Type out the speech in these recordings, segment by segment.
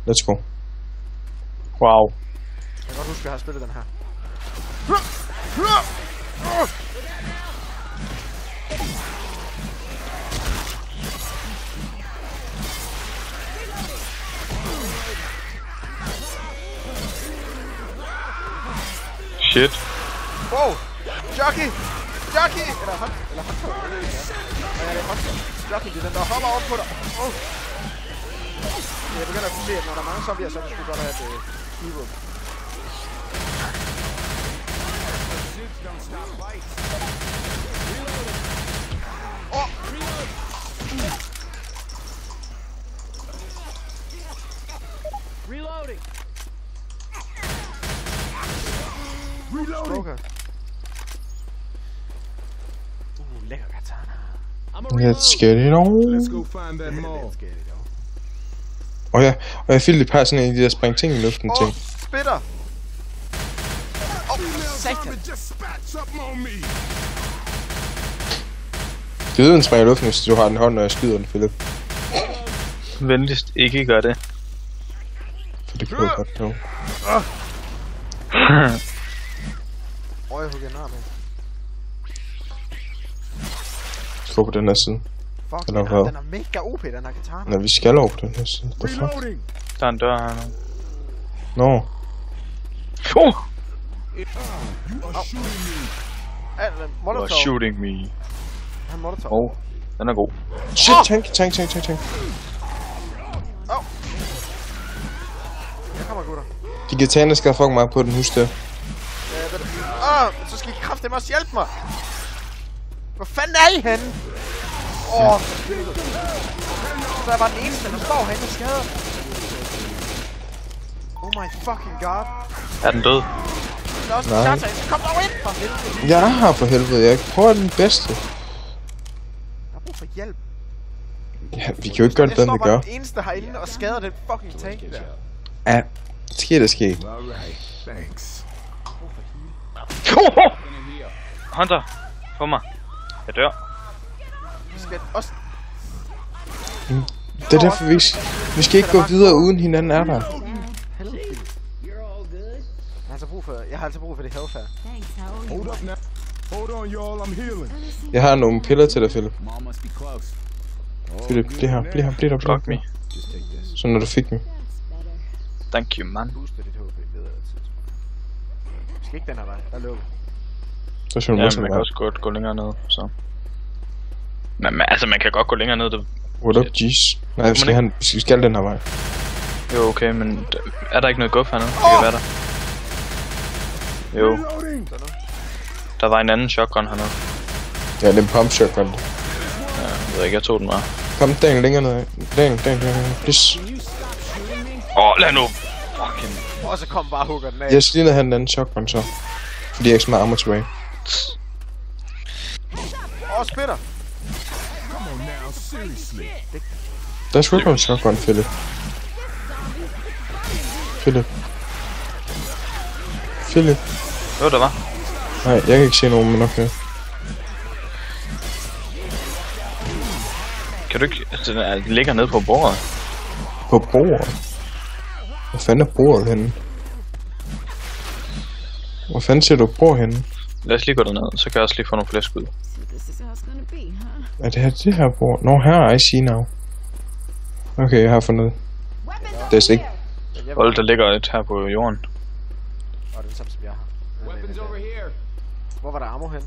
Let's go. Wow. Jeg kan godt huske, at jeg har spillet den her. Shit. Wow! Jockey! Jockey! Eller håndtag. Ja, det er håndtag. Jockey, det er den, der hopper op på dig. Jeg begynder at kunne se, at når der er mange zombier, så skulle godt have et hero. Reloading. Smoker. Lækker katana. Let's get it on. Let's go find that mall. Ja, og jeg Philip har sådan en af de der spring ting i luften ting. Spitter! Satan! Du ved, den springer i luften, hvis du har den hånd, når jeg skyder den, Philip. Venligst ikke gør det. For det kunne jeg godt nå. Jeg hugger en arm af. Gå på den her side. Fuck, Eller hvad? den er mega OP, den her katana. Nej, vi skal over på den her side. The fuck? Der er en dør her nu. Nå. You are shooting me. Han molotov. Den er god. Shit, tank. Jeg kommer, gutter. De katana skal fuck mig på den hus der. Ja, jeg ved det. Så skal I kraftedeme også hjælpe mig. Hvor fanden er I henne? Så jeg var den eneste, der står herinde og skader. Oh my fucking god. Er den død? Der er også en charter, så kom dog ind for helvede. Jeg har for helvede, jeg prøver den bedste. Jeg har brug for hjælp. Ja, vi kan jo ikke gøre det, den vi gør. Jeg står bare den eneste herinde og skader den fucking tank der. Ja, det sker. Hunter! Få mig. Jeg dør. Vi skal også... Det er derfor, vi skal ikke gå videre uden hinanden er der. Jeg har altså brug for det hellfire. Jeg har nogle piller til dig, Philip. Philip, bliv her. Fuck me. Så når du fik dem. Thank you, man. Vi skal ikke den her vej, der er lukket. Så skal du Ja, måske man kan også godt gå længere ned, så... Men altså, man kan godt gå længere ned, det... What up, jeez? Nej, vi skal den her vej. Jo, okay, men... Er der ikke noget guf hernede? Det kan være der. Jo. Der var en anden shotgun hernede. Ja, det er en pump shotgun. Ja, jeg ved ikke, jeg tog den bare. Kom, Dan, længere ned. Dan, please. Lad nu! Fucking... Så kom bare hugger den af. Jeg skal lige ned have den anden shotgun så. Fordi jeg ikke så meget armor tilbage. Spitter! Der er sgu ikke nogen shotgun, Philip. Jo, der var. Nej, jeg kan ikke se nogen, men okay. Kan du ikke... Altså, den ligger nede på bordet. På bordet? Hvor fanden er bordet henne? Hvor fanden ser du bord henne? Lad os lige gå derned, så kan jeg også lige få nogle flere skud. Er det her bord? Nå, her I see now. Okay, jeg har fundet det. Er slet ikke. Hold, der ligger et her på jorden. Det er det samme, som jeg har. Hvor var der ammo hen?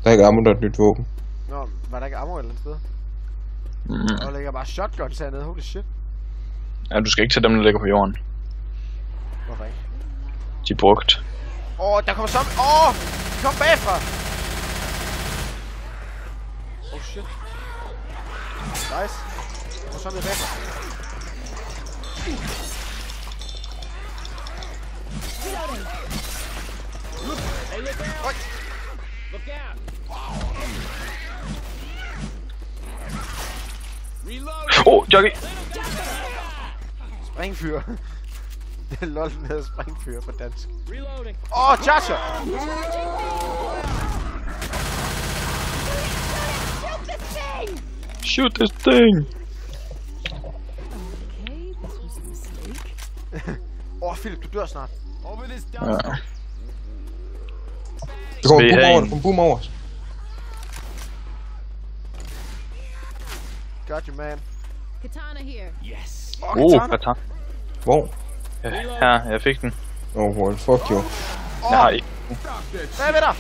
Der er ikke ammo, der er et nyt våben. Nå, var der ikke ammo et eller andet sted? Der ligger bare shotguns hernede, holy shit. Ja, du skal ikke tage dem, der ligger på jorden. Hvorfor ikke? De er brugt. Der kommer zombie. De kom bagfra. Shit. Nice. Der kommer zombie bagfra. Look out! Jockey! Springfyr. Det er lol, den hedder springfyr på dansk. Reloading. Charger! Shoot this thing! Philip, du dør snart. Over this Ja. dump. Der kommer Vil I en boom have over, en? der kommer en boom over os. Got you, man. Katana here. Yes. Katan. Hvor? Her, jeg fik den. Oh, well, fuck you. Jeg har ikke. Hvad er ved dig?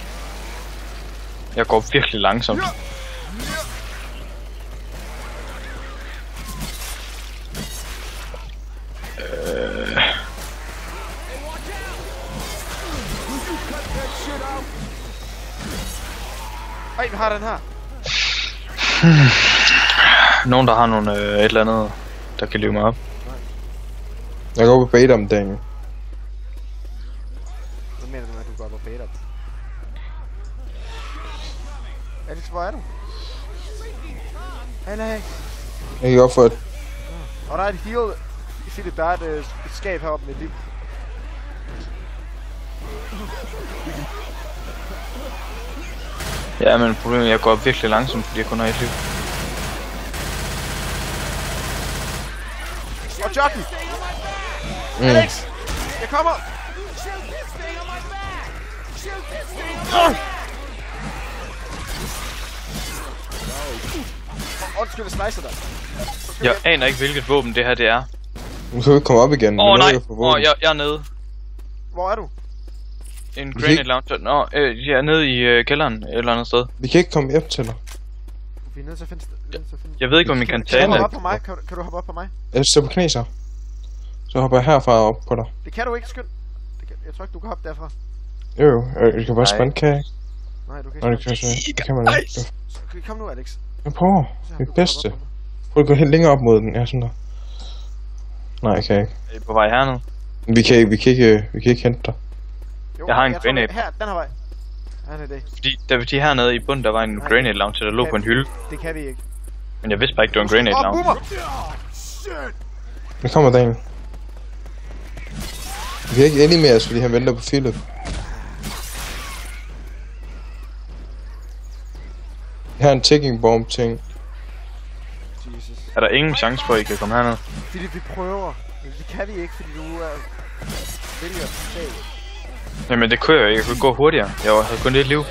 Jeg går virkelig langsomt. Ej, vi har den her. Nogen, der har nogle et eller andet, der kan leve mig op. Jeg går op og bait om Daniel. Hvad mener du med, at du går op og bait op? Alex, hvor er du? Alex. Jeg gik op for et... Og der er et heal. Philip, der er et skab heroppe med liv. Ja, men problemet er, at jeg går virkelig langsomt, fordi jeg kun har et liv. Og Jockey! Alex! Jeg kommer! Undskyld, jeg slicer dig. Jeg aner ikke, hvilket våben det her det er. Nu kan vi ikke komme op igen. Åh nej! Jeg er nede. Hvor er du? En grenade launcher. Nå, jeg er nede i kælderen et eller andet sted. Vi kan ikke komme hjem til dig. Vi er nødt til at finde... Jeg ved ikke, om min Kan du kantane hoppe er. op på mig? Kan du hoppe op på mig? Jeg står på knæ så. Så hopper jeg herfra op på dig. Det kan du ikke, skynd. Jeg tror ikke, du kan hoppe derfra. Jo, jeg kan bare sprinte, kan jeg ikke? Nej, du kan Nej, ikke. det kan jeg ikke. Det kan man ikke. Kom nu, Alex. Jeg prøver. Så Det du er kan bedste. hoppe op på mig. Prøv at gå helt længere op mod den. Ja, sådan der. Nej, jeg kan ikke. Er I på vej hernede? Vi kan ikke hente dig. Jo, Jeg har en tror, grenade. Her, den her vej. Han er det. Fordi hernede i bunden, der var en grenade launcher, der lå på en hylde. Det kan vi ikke. Men jeg vidste bare ikke, det var en grenade launcher. Boomer! Nu kommer Daniel. Vi kan ikke ende med os, fordi han venter på Philip. Jeg har en ticking bomb ting. Jesus. Er der ingen chance for, at I kan komme herned? Philip, vi prøver. Men det kan vi ikke, fordi du er... vælger bag. Jamen det kunne jeg ikke. Jeg kunne gå hurtigere. Jeg havde kun lidt liv.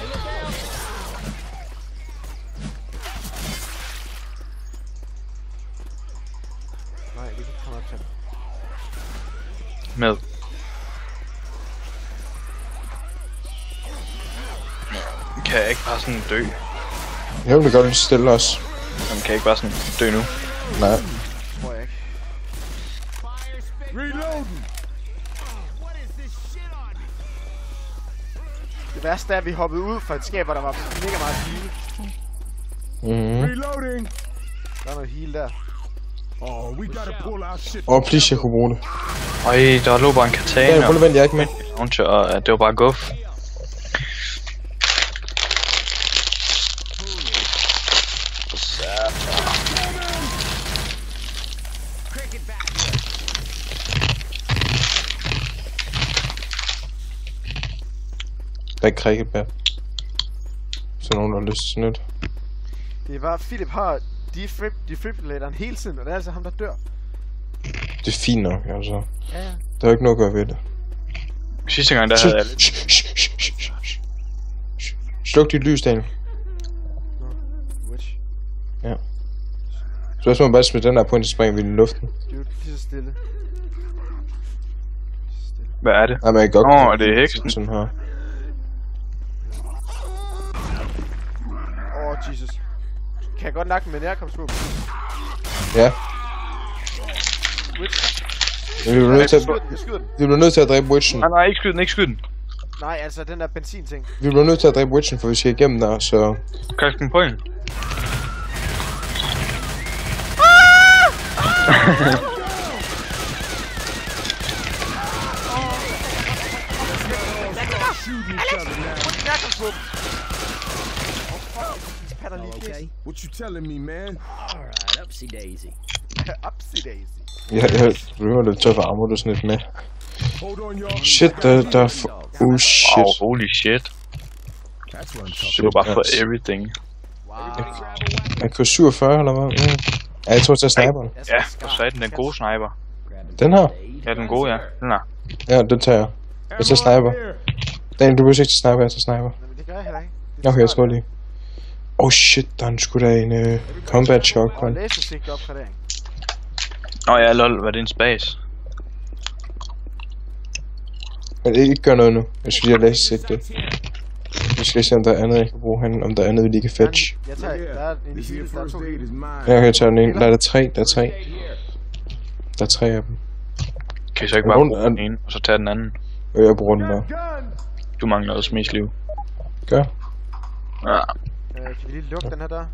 Nej, vi kan ikke komme op til ham. Med. Kan jeg ikke bare sådan dø? Jeg vil godt stille os. Jamen, kan jeg ikke bare sådan dø nu? Nej. Tror jeg ikke. Reloading. Det værste er, at vi hoppede ud fra et skab, hvor der var mega meget heal. Reloading. Der er noget heal der. Oh, we gotta pull our shit. Please, jeg kunne bruge det. Øj, der lå bare en katana Daniel, prøv og lige vent, jeg er ikke med. launcher, og det var bare guf. Der er ikke cricketbat. Så nogen der har lyst til nyt. Det er bare, Philip har defibrillatoren hele tiden, og det er altså ham, der dør. Det er fint nok, altså. Ja, ja. Der er jo ikke noget at gøre ved det. Sidste gang, der havde jeg lidt. Sluk dit lys, Daniel. Which? Så hvis man bare smider den der på en, så springer vi i luften. Dude, lige så stille. Hvad er det? Nej, men jeg kan godt... Åh, det er heksen. Sådan her. Jesus. Kan jeg godt nakke den med nærkampsvåben? Ja. Witch. Vi bliver nødt til at... Jeg skyder den. Vi bliver nødt til at dræbe Witchen. Nej, ikke skyd den, ikke skyd den. Nej, altså den der benzin-ting. Vi bliver nødt til at dræbe Witchen, for vi skal igennem der, så... Kast den på hende. Okay. What you telling me, man? Alright, upsy daisy. Upsy daisy. Jeg bliver lidt tør for armor, du sådan lidt med. Hold on, y'all. Shit, der er for... shit. Oh, holy shit. That's what I'm Shit, Det var bare for altså. everything. Jeg kan 47 eller hvad? Ja, jeg tror, det er sniperen. Ja, for satan, den gode sniper. Den her? Ja, den gode, ja. Den er. Ja, den tager jeg. Jeg tager sniper. Dan, du behøver ikke til sniper, jeg tager sniper. Men det gør jeg heller ikke. Okay, jeg tror lige. Oh shit, der er sgu da en combat shotgun. Lasersigte opgradering. Ja, lol, var det en spas? Men ikke gør noget nu. Jeg skal lige have lasersigte. Vi skal se, om der er andet, jeg kan bruge hen. Om der er andet, vi lige kan fetch. Jeg tager, der er en heal, der er 2 heal. Ja, okay, jeg tager den ene. Der er 3, der er 3. Der er 3 af dem. Kan I så ikke bare bruge den ene, og så tage den anden? Jeg bruger den bare. Du mangler også mest liv. Gør. Ja. Kan vi lige lukke den her dør?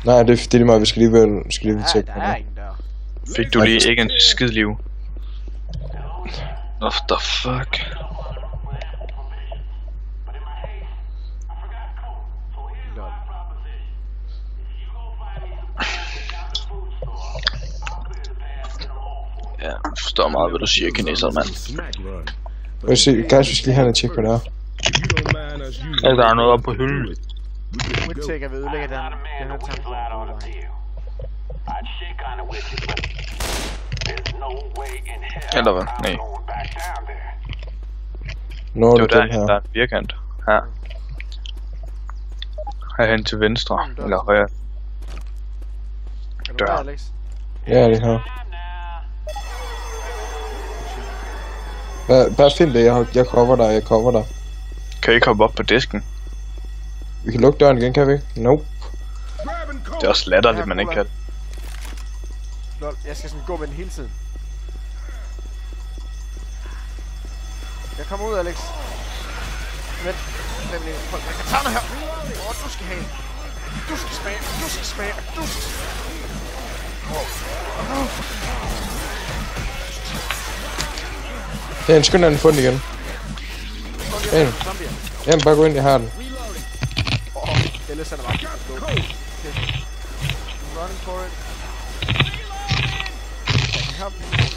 Nej, det er lige meget, vi skal lige tjekke der er ingen dør. Fik du lige ikke en skid liv? What the fuck? Ja, jeg forstår meget, hvad du siger, kineser, mand. Lad os se, guys, vi skal lige have en tjek, hvad der er. Ja, der er noget oppe på hylden. Quick-take er ved at ødelægge den her tankvogn. Eller hvad? Nej. Nå, Det det var er den her. der er en firkant. Her. Herhen til venstre, eller højre. Er du Dør. der, Alex? Ja, det her. Bare find det, jeg cover dig. Kan I ikke hoppe op på disken? Vi kan lukke døren igen, kan vi ikke? Nope. Det er også latterligt, man ikke kan. Lol, jeg skal sådan gå med den hele tiden. Jeg kommer ud, Alex. Vent. Nemlig, hold med katana her. Du skal have. Du skal smage. Det er en skynd, at få den igen. Jamen, bare gå ind, jeg har den. Ellers er det bare. Okay. Running for it.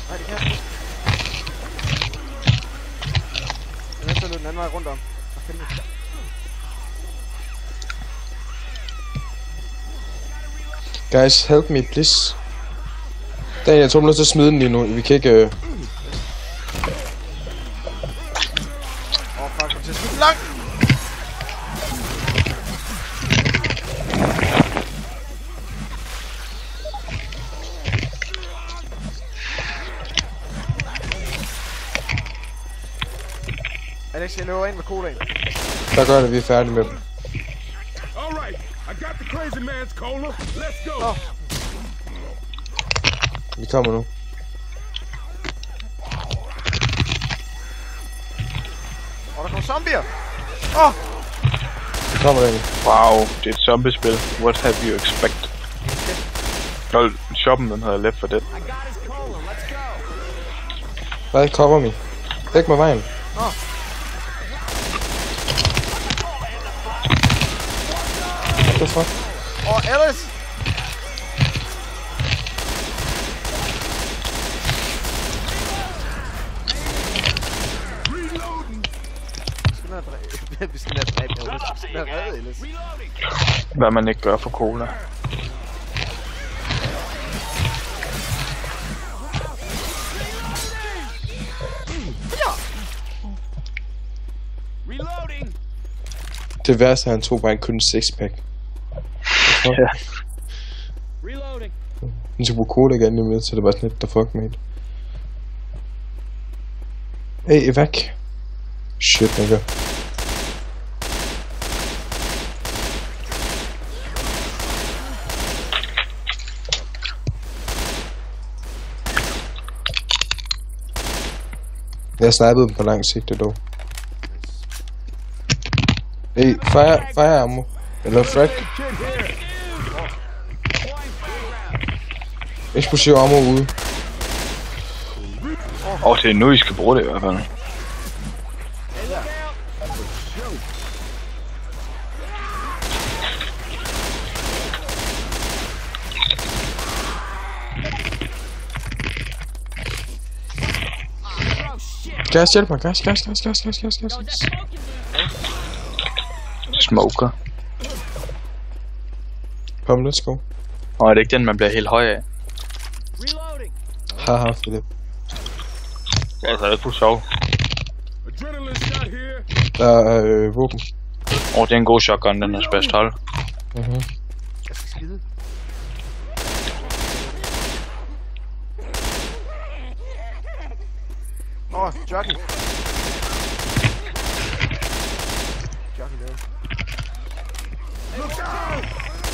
Nej, det kan. Jeg er nødt til at løbe den anden vej rundt om. Og finde det. Guys, help me, please. Dan, jeg tror, du er nødt til at smide den lige nu. Vi kan ikke... Fuck, jeg skal smide den langt! Alex, jeg løber ind med kodaen. Der gør det, vi er færdige med dem. Alright, I got the crazy man's cola. Let's go. Vi kommer nu. Der kommer zombier! Vi kommer ind. Wow, det er et zombiespil. What have you expect? Lol, shoppen den havde Left 4 Dead. Hvad? Cover me. Dæk mig vejen. What the fuck? Alice! Vi skal have dræbt Alice. Vi skal have reddet Alice. Hvad man ikke gør for cola. Det værste er, han tog bare kun en 6-pack. Ja. Han skal bruge cola igen lige med, så det er bare sådan lidt, the fuck, mate. Hey, evac. Shit, nigga. Jeg snipede dem på lang sigt, dog. Hey, fire ammo. Eller frag. Eksplosiv ammo ude. Det er nu, I skal bruge det i hvert fald. Gas, hjælp mig. Gas. Smoker. Kom, let's go. Er det ikke den, man bliver helt høj af? Haha, Philip. Altså, det er for sjov. Adrenaline shot here. Der er våben. Det er en god shotgun, den er spas 12. Mhm. Jeg skal skide. Jockey. Jockey nede.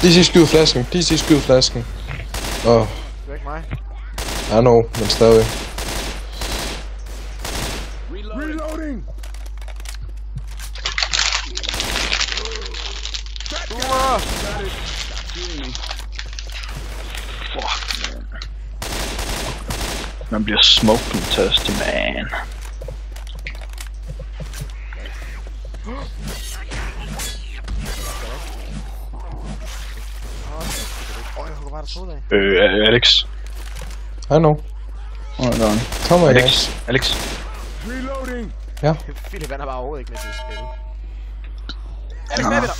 DC skyd flasken. DC skyd flasken. Det er ikke mig. I know, men stadig. Reloading. Boomer! Fuck, man. Man bliver smoking thirsty, man. Jeg hugger bare der troede af. Alex. I know. Der Kom her, Alex. Reloading. Ja. Philip han har bare overhovedet ikke med til at spille. Alex, hvad er vi der?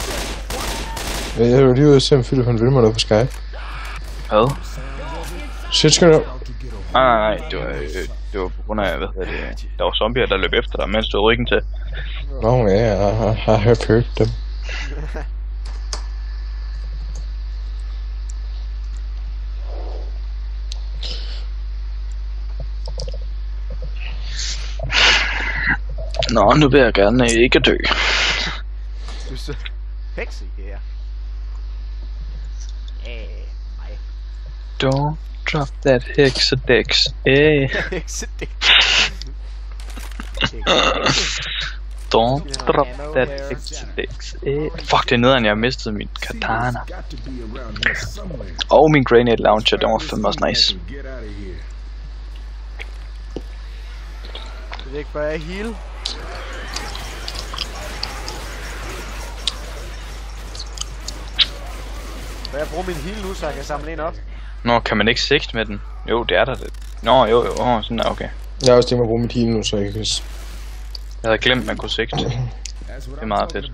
Jeg var lige ude og se, om Philip han ville mig noget på Skype. Hvad? Shit, skal du... Nej, det var på grund af, der var zombier, der løb efter dig, mens du havde ryggen til. Nå, ja, I have heard them. Nå, nu vil jeg gerne ikke dø. Du er så hexegære. Nej. Don't drop that hexadex. Hexedæk. Don't drop that hexadex. Fuck, det er nederen, jeg har mistet min katana. Og min grenade launcher, den var fandme også nice. Det er ikke bare heal. Vil jeg bruge min heal nu, så jeg kan samle en op? Nå, kan man ikke sigte med den? Jo, det er der det. Nå, jo, sådan er okay. Jeg har også tænkt mig at bruge mit heal nu, så jeg kan... Jeg havde glemt, man kunne sigte. Det er meget fedt.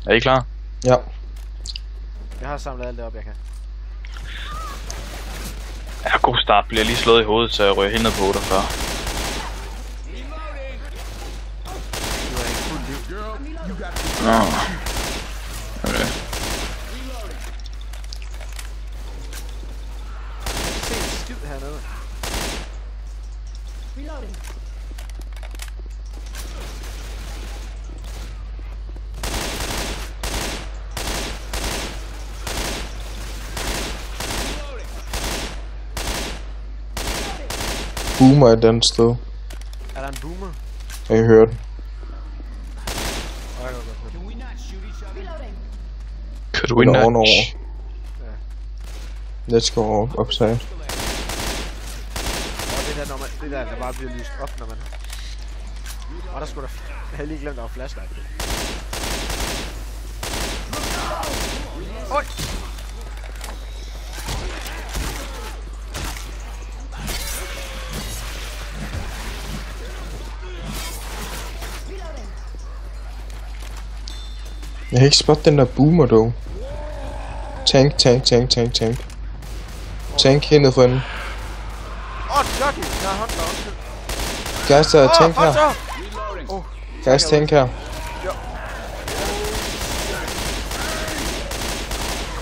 Er I klar? Ja. Jeg har samlet alt det op, jeg kan. Ja, god start. Bliver lige slået i hovedet, så jeg rører helt ned på 48. Du er ikke fuld liv. Nå. Okay. Se en skid hernede. Boomer et andet sted. Er der en boomer? Jeg kan høre den. Could we not? No. Let's go upside. Og det der, når man, det der bare bliver lyst op, når man... Og der skulle der... Jeg havde lige glemt, der var flashlight. Oj! Jeg kan ikke spotte den der boomer dog. Tank. Tank hernede for enden. Jockey! Der er håndler, undskyld. Guys, der er tank her. Guys, tank her.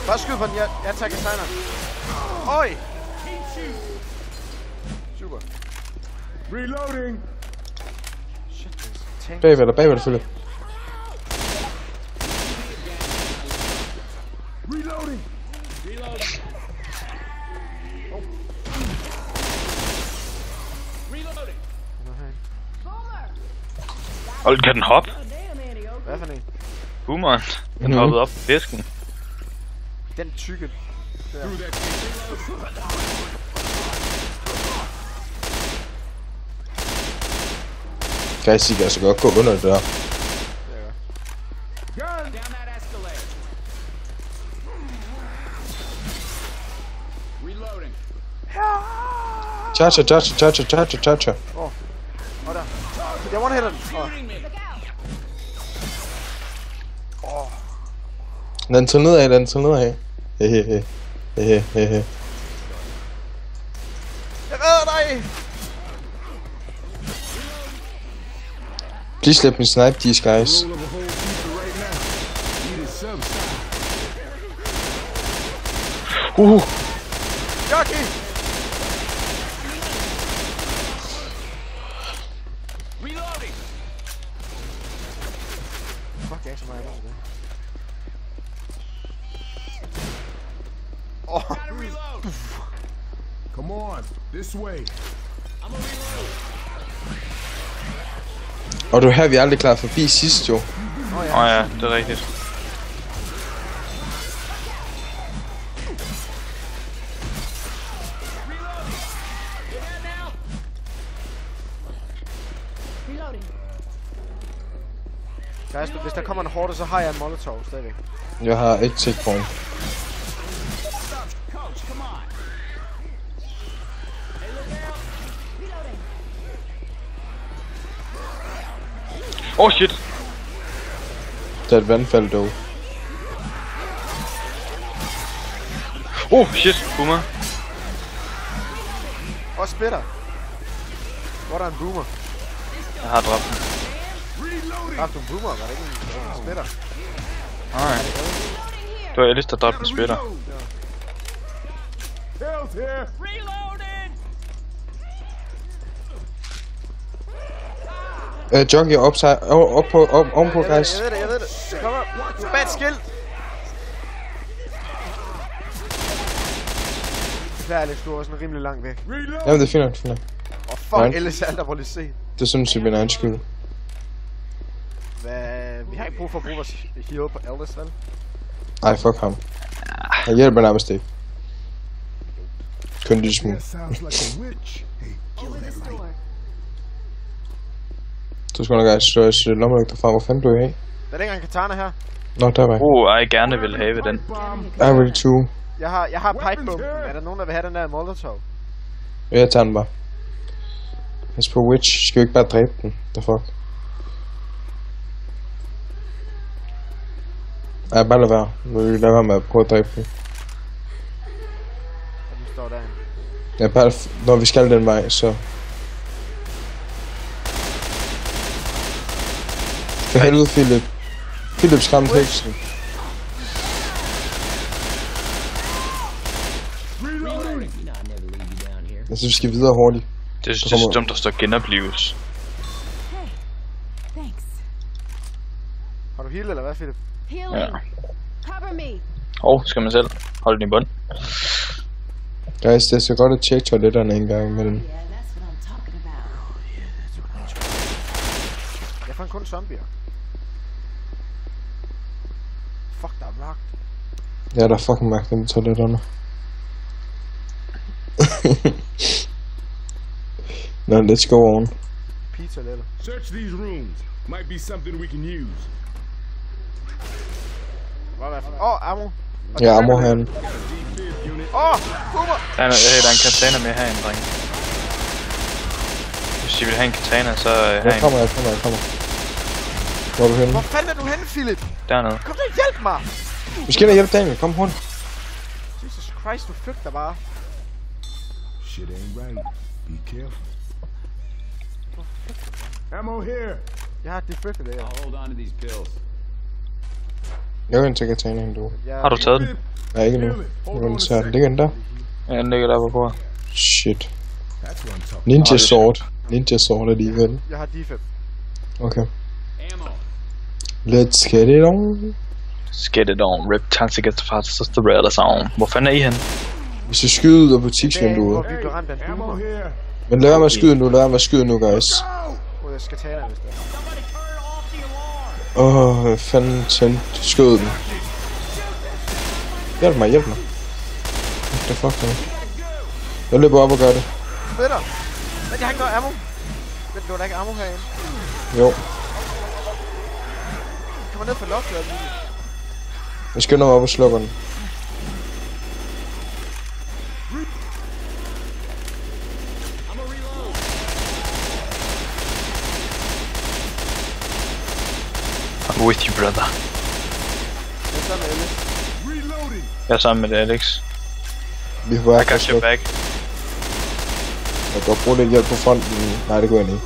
Bare skyd på den, jeg tager containeren. Oj! Super. Reloading. Shit, tank. Bagved dig, Philip. Reloading. Hold, kan den hoppe? Hvad for en? Boomeren. Den hoppede op på fisken. Den tykke. Der. Guys, I kan altså godt gå under det der. Charger. Åh, der. Jeg one-hitter den. Den tager nedad. Hehehe. Please let me snipe these guys. Roll of a whole pizza right now. Eat it subside. Jockey! Reloading. Fuck, jeg er ikke så meget imod det. Åh. Gotta reload. Come on, this way. I'm a reload. Og du her vi aldrig klaret forbi sidst jo. Åh ja, det er rigtigt. Guys, hvis der kommer en horde, så har jeg en molotov stadigvæk. Jeg har et checkpoint. Coach, come on. Hey, look out. Oh shit. Der er et vandfald dog. Oh shit, boomer. Og splitter. Hvor er der en boomer? Jeg har dræbt den. Dræbte du en boomer? Var det ikke en splitter? Nej. Det var Ellis, der dræbte en splitter. Tails here. Reloading. Jockey ovenpå guys. Jeg ved det. Det kommer. Du er bag et skilt. Beklager, Alex, du var sådan rimelig langt væk. Jamen det er fint nok, fint nok. Åh, fuck, Nej. ellers er alt der hvor lidt se. Det synes jeg, vi er egen skyld. Vi har ikke brug for at bruge vores heal på Elders, vel? Ej, fuck ham. Jeg hjælper nærmest ikke. Kun lige smule. That sounds like a witch. Hey, kill that light. Du skal nok have slået lommelygter fra. Hvor fanden blev jeg af? Der er ikke engang katana her. Nå, der var jeg. Jeg gerne vil have den. I ready to. Jeg har pipebomben. Er der nogen, der vil have den der molotov? Jeg tager den bare. Pas på witch. Skal vi ikke bare dræbe den? The fuck? Ej, bare lad være. Lad være med at prøve at dræbe den. Og den står derinde. Ja, bare når vi skal den vej, så... For helvede, Philip. Philip skræmte heksen. Reloading. You know I never leave you down here. Jeg synes, vi skal videre hurtigt. Det er dumt, der står genoplives. Thanks. Har du heal eller hvad, Philip? Healing. Ja. Cover me. Skal man selv holde den i bund? Guys, det er så godt at tjekke toiletterne en gang imellem. Yeah, that's what I'm talking about. Jeg fandt kun zombier. Fuck, der er mørkt. Ja, der er fucking mærkt inde i toiletterne. Nå, let's go on. Pizza-letter. Search these rooms. Might be something we can use. Hvad er det? Åh, ammo. Ja, ammo herinde. D5 unit. Åh, boomer! Der er en katana med herinde, dreng. Hvis I vil have en katana, så Jeg herinde. kommer. Hvor er du henne? Hvor fanden er du henne, Philip? Dernede. Kom så, hjælp mig! Vi skal ind og hjælpe Daniel, kom hurtigt. Jesus Christ, du flygter bare. Shit ain't right. Be careful. Ammo here. Jeg har defibrillet det her. I'll hold on to these pills. Jeg vil ikke tage Tania du. Har du taget den? Nej, ikke nu. Jeg vil tage den. Ligger den der? Ja, den ligger der på bordet. Shit. That's what I'm talking Ninja sword. Ninja sword alligevel. Jeg har defib. Okay. Ammo. Let's get it on. Let's get it on. Rip chance against the fastest the red song. Hvor fanden er I henne? Vi skal skyde ud af Hvor butiksvinduet. vi blev ramt af en Ammo boomer. here. Men lad være med at skyde nu, guys. Jeg skal tage dig, hvis det er. Hvad fanden tændte skød den. Hjælp mig. What the fuck, man? Jeg løber op og gør det. Splitter! Men jeg har ikke noget ammo. Men du har da ikke ammo herinde. Jo. Jeg kommer ned for loftet og lige. Jeg skynder mig op og slukker den. I'm with you, brother. Jeg er sammen med Ellis. Reloading. Jeg er sammen med Alex. Vi er på vej I got your back. Jeg kan godt bruge lidt hjælp på fronten. Nej, det går jeg ikke.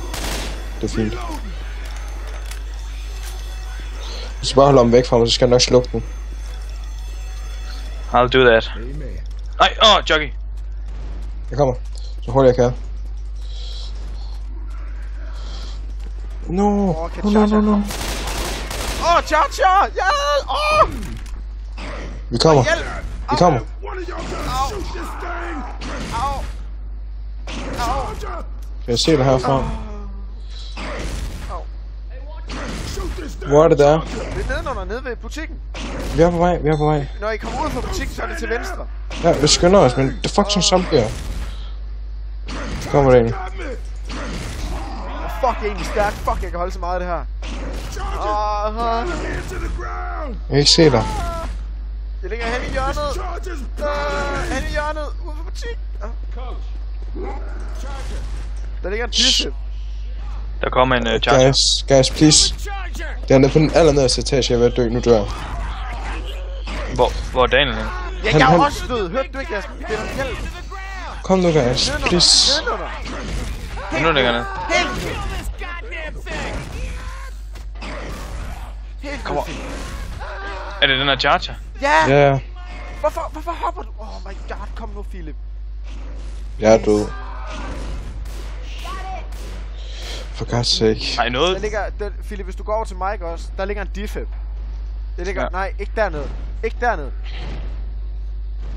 Det er fint. Hvis du bare holder ham væk fra mig, så skal jeg nok slukke den. I'll do that. Nej, jockey. Jeg kommer. Så hurtigt jeg kan. No. No. Cha-cha! Ja! Vi kommer. Hjælp! Vi kommer. One of y'all gotta shoot this thing! Kan jeg se det herfra? Shoot this thing! Hvor er det der? Det er nedenunder, nede ved butikken. Vi er på vej. Når I kommer ud fra butikken, så er det til venstre. Ja, vi skynder os, men det fuck som zombier. Så kommer det ind. Got me! Fuck, jeg er egentlig stærk. Fuck, jeg kan holde så meget af det her. Hands to the ground! Jeg kan ikke se dig. Jeg ligger hen i hjørnet. Charges! Hen i hjørnet. Ude for butikken. Der ligger en pisse. Der kommer en charger. Guys, please. Det er nede på den allernederste etage, jeg er ved at dø. Nu dør jeg. Hvor er Daniel henne? Ja, jeg er også død. Hørte du ikke, jeg beder om hjælp? Kom nu, guys. Please. Nu ligger han ned. Helt Kom on. Er det den her charger? Ja! Ja, Hvorfor hopper du? Oh my god, kom nu, Philip. jeg er død. For God's sake. Nej, noget. Der ligger, Philip, hvis du går over til Mike også, der ligger en defib. Det ligger, Ja. nej, ikke dernede. Ikke dernede.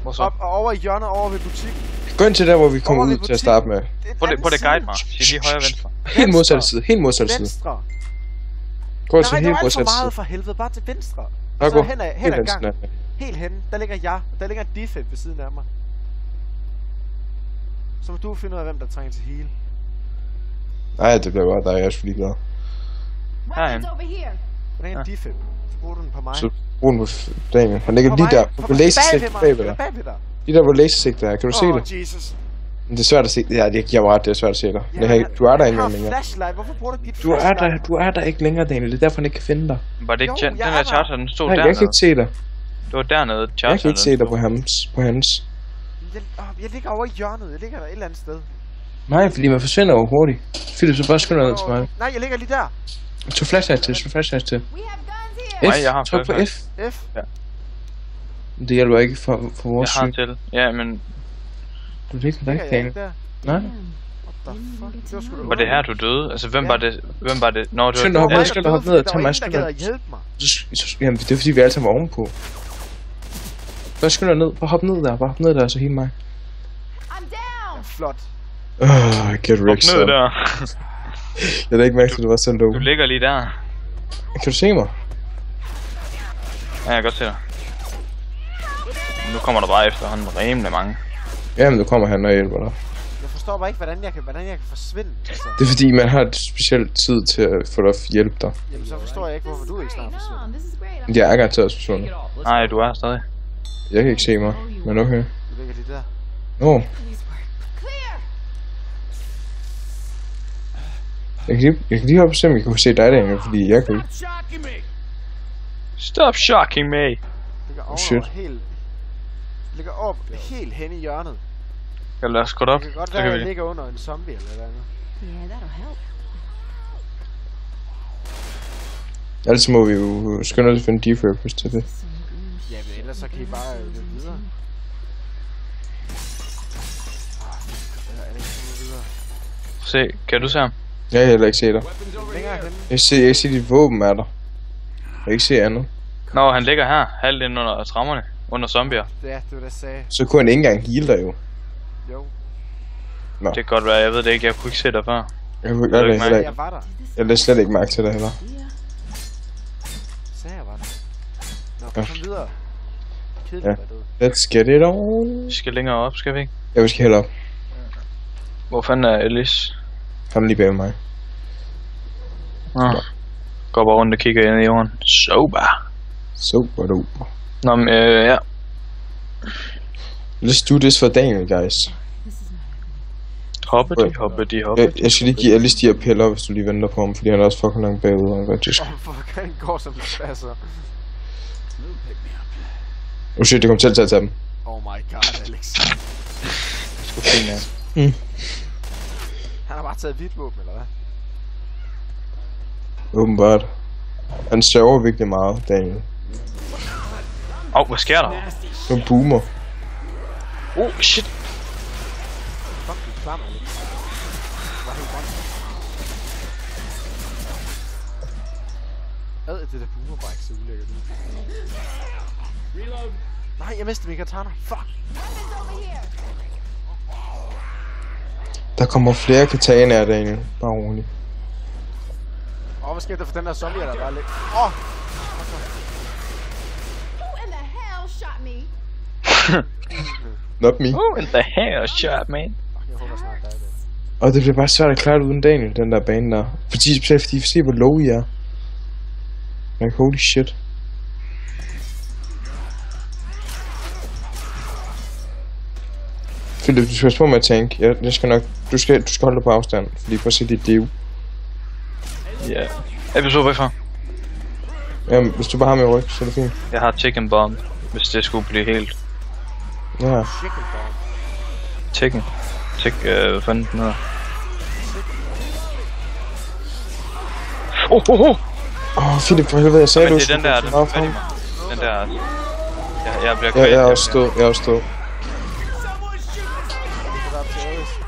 Hvor så? Op og over i hjørnet over ved butikken. Gå ind til der, hvor vi kommer Over ved ud til at starte med. Det er Prøv det guide mig. Sig lige højre og venstre. Helt modsatte side. Helt modsatte side. Venstre. Gå til Nej, det helt var alt for modsatte meget side. for helvede. Bare til venstre. Nå, Og gå. så hen ad Helt gang. venstre. Helt henne. Der ligger jeg. Der ligger en defib ved siden af mig. Så må du finde ud af, hvem der trænger til heal. Nej, det bliver godt. Der er jeg også ligeglad. Herhen. Weapons over here. Der ligger en defib. Så bruger du den på mig. Så brug den på Daniel. Han ligger På lige mig. der. På lasersigt Bagved mig. bagved dig. Bagved dig. Lige der, hvor lasersigt er. Kan du se det? Jesus. Men det er svært at se. Ja, det giver mig ret. Det er svært at se dig. Du er der ikke engang længere. Flashlight. Hvorfor bruger du dit Du er flashlight? der ikke længere, Daniel. Det er derfor, han ikke kan finde dig. Var det ikke Jo, den jeg er der der. charger, den stod Nej, jeg kan dernede? ikke se dig. Det var dernede, charger. Jeg kan ikke se dig på hans. Jeg ligger over i hjørnet. Jeg ligger der et eller andet sted. Nej, fordi man forsvinder jo hurtigt. Philip, så bare skynder ned til mig. Nej, jeg ligger lige der. Tag flashlight til. We have guns here. Nej, jeg har Tryk på flashlight. F. F. Det hjælper ikke for vores Jeg har syn. til. Ja, men Du ligger der ikke, Ligger jeg Daniel. ikke der? Nej. What the fuck? Det var sgu da var det her, du døde? Altså, hvem Ja. var det? Hvem var det? Nå, det Skynd dig var... op, skynd dig op ned og tag mig. Der var Skynd ingen, der dig. gad at hjælpe mig. Jamen, det er fordi, vi alle sammen er ovenpå. Bare skynd dig ned. Bare hop ned der. Bare hop ned der, så hele mig. I'm down. Flot. Get Op wrecked, ned son. der. Jeg havde ikke mærket, at du var sådan low. Du ligger lige der. Kan du se mig? Ja, jeg kan godt se dig. Nu kommer der bare efterhånden rimelig mange. Jamen, nu kommer han og hjælper dig. Jeg forstår bare ikke, hvordan jeg kan forsvinde. Altså. Det er fordi, man har et specielt tid til at få dig at hjælpe dig. Jamen, så forstår jeg ikke, hvorfor du ikke snart forsvinder. No, this is great. I'm Jeg er garanteret også forsvundet. Take it off. Let's Nej, du er her stadig. Jeg kan ikke se mig, men okay. Du ligger lige der. Nå, clear. jeg kan lige op og se, om jeg kan se dig derinde, fordi jeg kan ikke. Shocking me! Stop shocking me. Ligger shit. ovenover helt... Ligger op helt hen i hjørnet. Jeg lader os gå op. Det kan godt Så være, kan at vi... jeg ligger under en zombie eller noget andet. Yeah, that'll help. Ellers må vi jo skynde os at finde defib, hvis det er det. Ja, men ellers så kan I bare gå videre. Alex, kom videre. Se, kan du se ham? Jeg kan heller ikke se dig. Længere henne. Jeg kan se, at dit våben er der. Jeg kan ikke se andet. Nå, han ligger her, halvt ind under trammerne, under zombier. Ja, det var det, jeg sagde. Så kunne han ikke engang heal dig jo. Jo. Det kan godt være, jeg ved det ikke, jeg kunne ikke se dig før. Jeg kunne Det er ikke ikke heller Jeg ikke. var der. Jeg lader slet ikke mærke til det heller. Sagde jeg var der. Nå, Ja. kom videre. Kedeligt, Ja. hvad det Let's get it on. Vi skal længere op, skal vi ikke? Jeg vil skal hælde op. Hvor fanden er Alice? Han er lige bag mig. Går bare rundt og kigger ind i jorden. Sober. Super duper. Nå, men ja. Let's do this for Daniel, guys. Hoppe. Jeg skal lige give Alice de her piller, hvis du lige venter på ham, fordi han er også fucking langt bagud. Han faktisk. Fuck, han går som en spasser. Oh shit, det kommer selv til at tage dem. Oh my god, Alex. Sgu fint, ja. bare taget hvidt våben, eller hvad? Åbenbart. Han server virkelig meget, Daniel. Hvad sker der? En boomer. Shit. Fuck, du er klam, Alex. Det var helt grønt. Det der boomerbræk så ulækkert ud. Reload. Nej, jeg mistede min katana. Fuck. Der kommer flere katanaer, Daniel. Bare roligt. Hvad sker der for den der zombie, der bare lidt? Who in the hell shot me? Not me. In the hair shot, man. Jeg håber snart, der er det. Og det bliver bare svært at klare det uden Daniel, den der bane der. Specielt fordi vi ser, hvor low I er. Like, holy shit. Philip, du skal passe på med at tænke. Jeg skal nok... Du skal holde dig på afstand, fordi prøv at se dit liv. Ja. Episode hvorfor? Jamen, hvis du bare har med ryg, så er det fint. Jeg har chicken bomb, hvis det skulle blive helt. Ja. Chicken bomb. Chicken. Hvad fanden den hedder? Philip, for helvede, jeg sagde Men du det er den der, den frem. Den der... Jeg bliver Ja, jeg er også stået.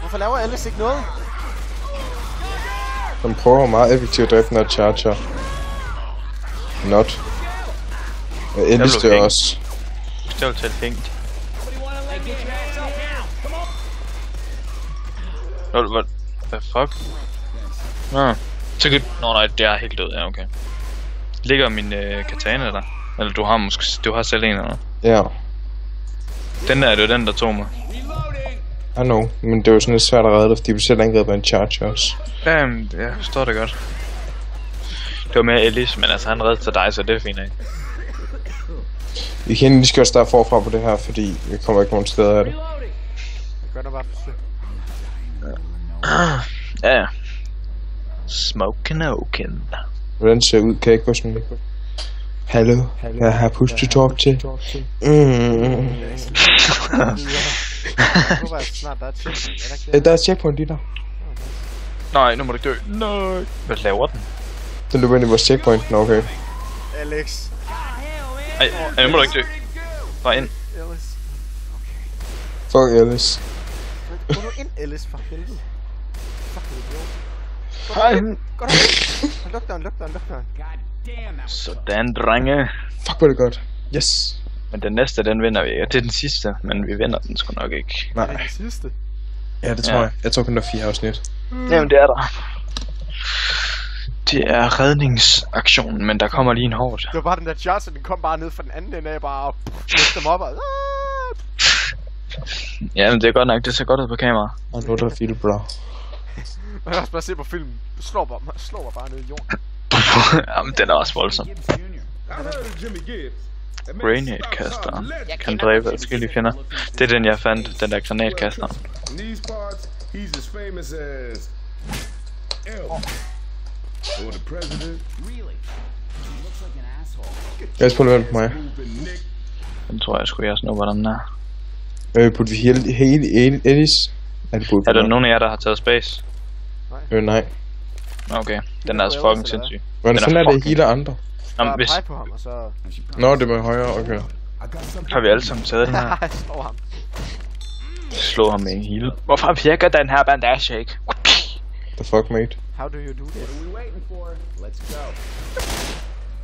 Hvorfor laver Alice ikke noget? Han prøver meget effektivt at dræbe den her charger. Not. Jeg elsker det også. Det var til fint. Hvad fuck? Nå nej, det er helt død, ja okay. Ligger min katana der? Eller du har selv en eller noget? Ja. Den der, det var den der tog mig. I know, men det var sådan lidt svært at redde dig, fordi du selv angrebet med en charge også. Jamen, jeg forstår det godt. Det var mere Ellis, men altså han reddede til dig, så det er fint ikke? Vi kan lige skal starte forfra på det her, fordi vi kommer ikke nogen steder af det. Jeg gør nok bare forsøg. Ja. Smokin' oaken. Hvordan ser det ud? Kan jeg ikke få sådan... Hallo, jeg har push to talk til. Jeg håber, at snart der er et checkpoint. Er der ikke det? Der er et checkpoint lige der. Nej, nu må du ikke dø. Nej. Hvad laver den? Den løber ind i vores checkpoint. Nå, okay. Alex. Ej, nu må du ikke dø. Bare ind. Alice. Fuck Alice. Gå nu ind, Alice, for helvede. Fuck, det er idiot. Hej. Gå nu ind. Luk døren. God damn, that was Sådan, drenge. Fuck, hvor er det godt. Yes. Men den næste, den vinder vi ikke. Det er den sidste, men vi vinder den sgu nok ikke. Det er Nej. det sidste. Ja, det tror jeg. Jeg tror kun, der er 4 afsnit. Jamen, det er der. Det er redningsaktionen, men der kommer lige en hårdt. Det var bare den der charge, den kom bare ned fra den anden ende af, bare og løfte dem op og... Ja, men det er godt nok. Det ser godt ud på kamera. Og nu er der Philip, bro. Man kan også bare se på filmen. Slår mig bare ned i jorden. Jamen, den er også voldsom. Gibbs Jr. I heard of Jimmy Gibbs. That makes Grenade stop kaster. sign legend. Kan dræbe adskillige fjender. Det er den, jeg fandt. Den der granatkaster. In these parts, he's as famous as Elvis or the president. Really? He looks like an asshole. Jeg skal prøve at vente på mig. Moving Nick. Den tror jeg sgu, jeg snupper den der. Putte vi hele Ellis? Er det Er der nogen af jer, der har taget space? Nej. Okay, den er altså fucking sindssyg. Hvordan Den er fanden er det fucking- hele andre? Jamen, Bare hvis pege på ham, og så... Nå, det var højere, okay. har vi alle sammen taget den her. Jeg slår ham. Slå ham med en heal. Hvorfor virker den her bandage ikke? The fuck, mate? How do you do this? What are we waiting for? Let's go.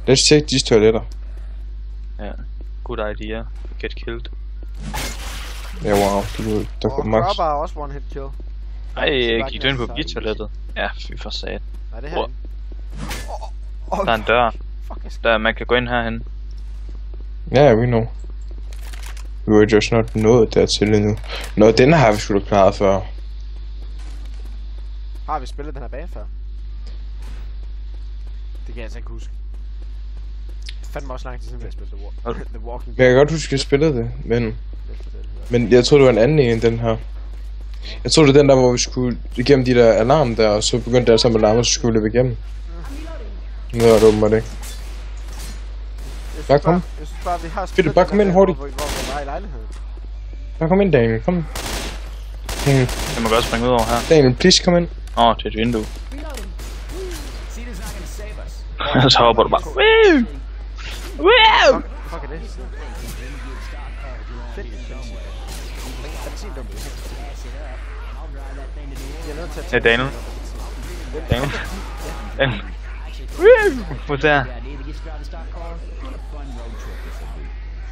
Let's take these toiletter. Ja, good idea. Get killed. Ja, wow. Der Og går max. Grubber er også one hit kill. Ej, gik du ind på toilettet? Ja, fy for sat. Nej, det her. Hvor? Der er en dør. Fuck, jeg skal... Der, man kan gå ind herhen. Ja, we know. Vi var just not nået dertil endnu. Nå, den har vi sgu da klaret før. Har vi spillet den her bane før? Det kan jeg altså ikke huske. Det fandt mig også lang tid siden, vi har spillet The Walking Men jeg kan godt huske, at jeg spillede det, men jeg troede, det var en anden en end den her. Jeg troede, det var den der, hvor vi skulle igennem de der alarm der, og så begyndte der sammen med alarmer, så skulle vi løbe igennem. Nu er det åbenbart ikke. Bare kom. Jeg synes bare, vi har Philip, spillet bare den kom her ind bane, hurtigt. hvor vi var i lejligheden. Bare kom ind, Daniel. Kom. Daniel, Jeg må godt springe ud over her. Daniel, please kom ind. Åh, til et vindue. Reloading. Cedar's not gonna save us. Så hopper du bare. Woo! Woo! Fuck er det? Fedt. Benzindunk. Jeg er nødt til at Ja, Daniel. Daniel. Daniel. Woo! Hvor der?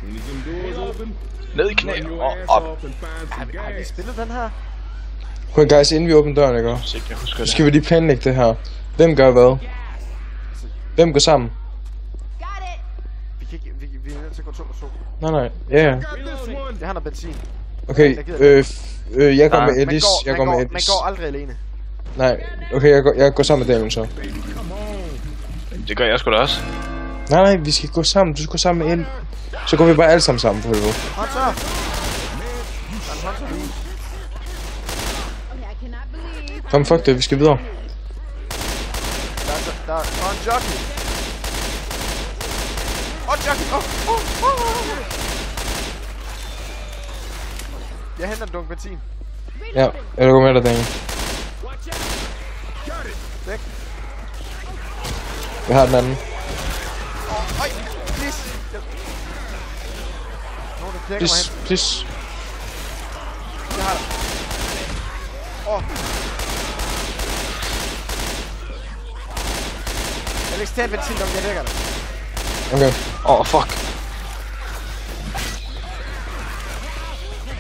Soon as them doors open, Ned i knæ run your og ass op. off and find some Har vi gas. spillet den her? Okay guys, inden vi åbner døren, ikke? Så jeg husker Så det. skal vi lige planlægge det her. Hvem gør hvad? Hvem går sammen? Got it. Vi er nødt til at gå 2 og 2. Nej. Ja. Got this one. Jeg har noget benzin. Okay, jeg går Nej. med Ellis. Jeg går med Man Ellis. går aldrig alene. Nej, okay, jeg går sammen med Daniel så. Det gør jeg sgu da også. Nej, vi skal gå sammen. Du skal gå sammen med Ellis. Så går vi bare alle sammen for helvede. Hunter! Okay, I cannot believe. Kom, fuck det, vi skal videre. Der er en jockey. Jockey! Jeg henter en dunk benzin. Ja, jeg går med dig, Daniel. Væk. Jeg har den anden. Øj, please. Nogen, der knækker mig Please, hen. please. Jeg har det. Alex, tag en benzin, jeg dækker dig. Okay. Fuck.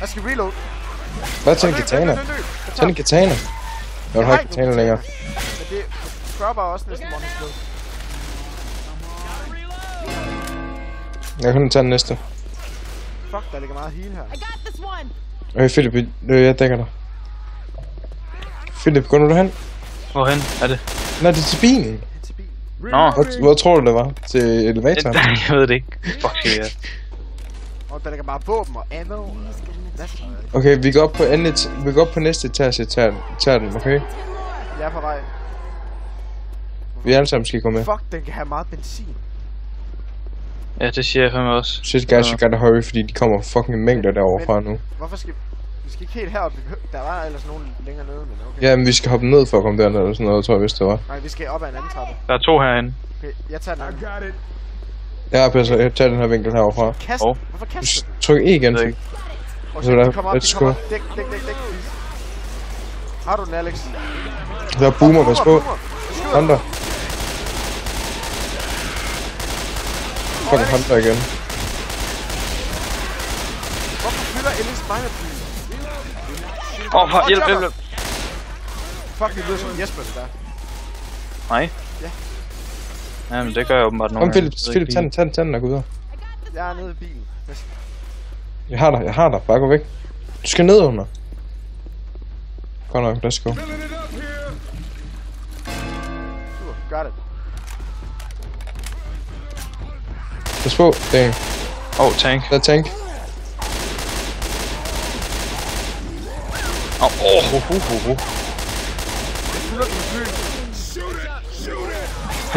Jeg skal reload. Hvad tænder katana? Tænd en katana. Jeg har ikke katana længere. Men det dropper også næsten monster slå. Jeg kan kun tage den næste. Fuck, der ligger meget heal her. I got this one. Okay, Philip, jeg dækker dig. Philip, går du hen? Hvorhen er det? Nej, det er til bilen. Hen til bil. Nå. Hvor tror du, det var? Til elevatoren? Jeg ved det ikke. Fuck det er. Og der ligger bare våben og ammo. Okay, vi går op på næste etage. Tager den, okay? Jeg er på vej. Vi alle sammen skal gå med. Fuck, den kan have meget benzin. Ja, det siger jeg fandme også. Shit, guys, we gotta hurry, fordi de kommer fucking mængder derovre fra nu. Hvorfor skal vi skal ikke helt herop? Der var ellers nogen længere nede, men okay. Ja, men vi skal hoppe ned for at komme derned, eller sådan noget, tror jeg, hvis det var. Nej, vi skal op ad en anden trappe. Der er 2 herinde. Okay, jeg tager den I anden. got it. Ja, passer, jeg tager den her vinkel herovre fra. Kast Hov. den. Hvorfor kaster du den? Tryk E igen, Jeg ved Philip. ikke. Og Så der, de kommer op, let's de kommer go. op. Dæk. Har du den, Alex? Der er boomer, pas på. Hunter. Fucking Hunter igen. Hvorfor fylder Alex mig med byen? For hjælp. Fuck, vi lyder som Jesper, det der. Nej. Ja. Jamen, det gør jeg åbenbart nogle Kom, Philip, gange. Jeg ved ikke lige. tag den og gå videre. Jeg er nede i bilen. Jeg har dig. Bare gå væk. Du skal ned under. Godt nok, let's go. Filling it up here. Got it. Pas på, Daniel. Tank. Der er tank.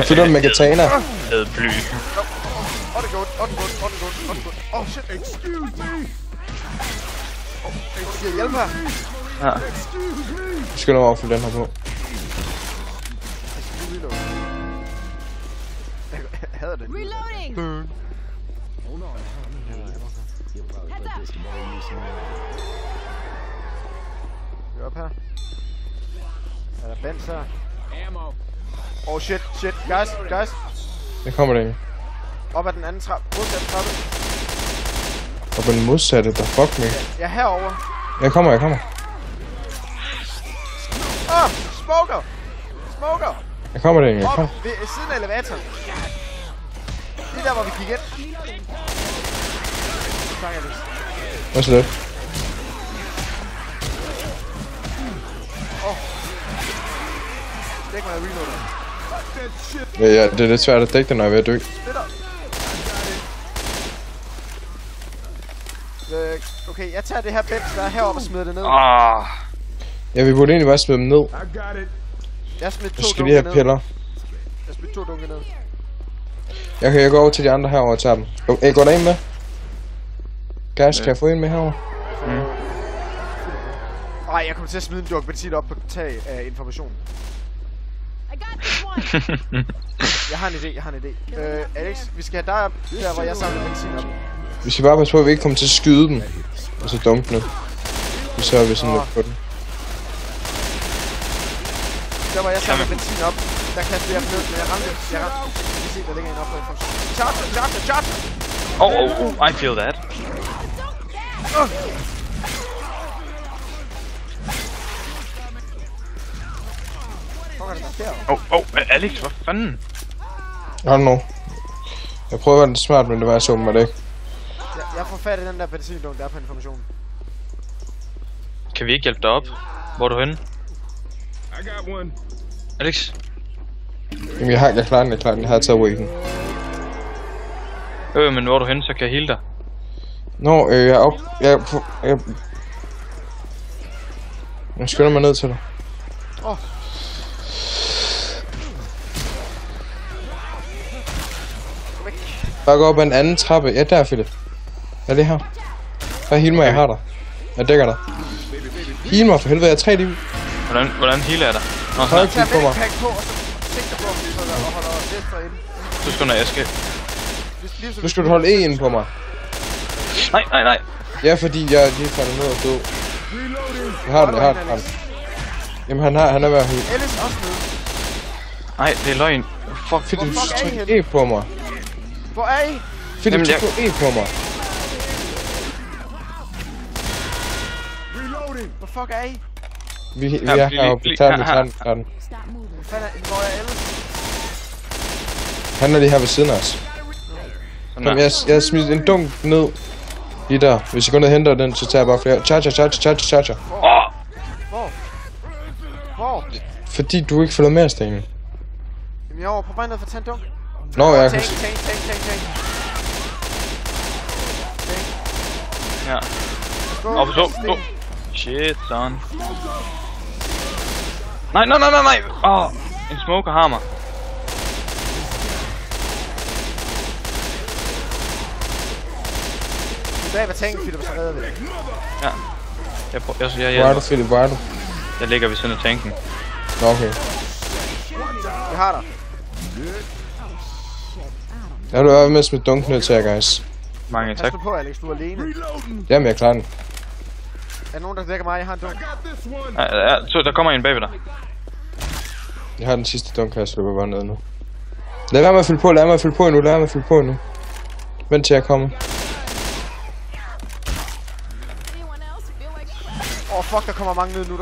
Fylder den med katana. Med bly. On the goat. Oh shit. Excuse me. Skal jeg hjælpe her? Ja. Du skal nok overfylde den her på. Jeg hader det. Reloading. Heads up. Vi er op her. Er der Benz her? Ammo. Oh shit. Guys. Der kommer den. Op ad den anden trappe. Modsat trappe. Og på den modsatte, der fuck me. Jeg er herovre. Jeg kommer. Smoker. Jeg kommer, Daniel. Op Kom. ved siden af elevatoren. Lige der, hvor vi gik ind. Tak, Alex. Hvad så det? Dæk mig, jeg reloader. Ja, det er lidt svært at dække det, når jeg er ved at dø. Splitter. Okay, jeg tager det her Benz, der er heroppe og smider det ned. Ja, vi burde egentlig bare smide dem ned. I got it. Jeg smidt Så 2 skal vi dunke have ned. piller. Jeg smidt 2 dunke ned. Jeg går over til de andre herovre og tager dem. Går der en med? Guys, kan jeg få en med herovre? Nej, jeg kommer til at smide en dunk benzin op på tag af information. I got this one. Jeg har en idé. Alex, vi skal have dig op der, hvor jeg samler benzin op. Vi skal bare passe på, at vi ikke kommer til at skyde dem. Og så dumpe nu. Så er vi sådan lidt på den. Der hvor jeg samler benzin op, der kaster jeg ned, men jeg ramte. Vi kan se, der ligger en op på information. Charge! Oh, I feel that. Alex, hvad fanden? Hold nu. Jeg prøver at være lidt smart, men det var så med det ikke. Jeg får fat i den der benzindunk, der er på informationen. Kan vi ikke hjælpe dig op? Hvor er du henne? I got one. Alex? Jamen jeg klarer den. Jeg har taget waken. Men hvor er du henne, så kan jeg heale dig. Nå, jeg er op. Jeg skynder mig ned til dig. Bare gå op ad en anden trappe. Ja, der, Philip. Ja, det her. Bare heal mig, jeg har dig. Jeg dækker dig. Heal mig for helvede, jeg har 3 liv. Hvordan healer jeg dig? Nå, Hold kig på mig. Du skal, når jeg skal... Nu skal du holde E inde på mig. Nej. Ja, fordi jeg lige faldet ned og død. Jeg har den. Jamen han er ved at heal. Alice også nede. Nej, det er løgn. Fuck, Philip, tryk E på mig. Hvor er I? Philip, tryk E på mig. Hvor fuck er I? Vi er heroppe. Vi tager den. Stop moving. Hvor er Alice? Han er lige her ved siden af os. Kom, jeg har smidt en dunk ned. Lige der. Hvis jeg går ned og henter den, så tager jeg bare flere. Charger. Hvor? Fordi du ikke følger med, Stine. Jamen jeg er over på vej ned for at tage en dunk. Nå, jeg kan... Tank. Ja. Gå. Shit, son. Nej. En smoker har mig. Bag ved tanken, Philip, så redder vi det. Ja. Hvor er du, Philip? Hvor er du? Jeg ligger ved siden af tanken. Nå, okay. Jeg har dig. Jeg vil være med at smide dunken ned til jer, guys. Mange tak. Pas nu på, Alex. Du er alene. Jamen, jeg klarer den. Er der nogen, der dækker mig? Jeg har en dunk. Ja, så der kommer en bagved dig. Jeg har den sidste dunk, jeg slipper bare ned nu. Lad være med at fylde på nu. Vent til jeg kommer. Anyone else feel like Fuck, der kommer mange ned nu.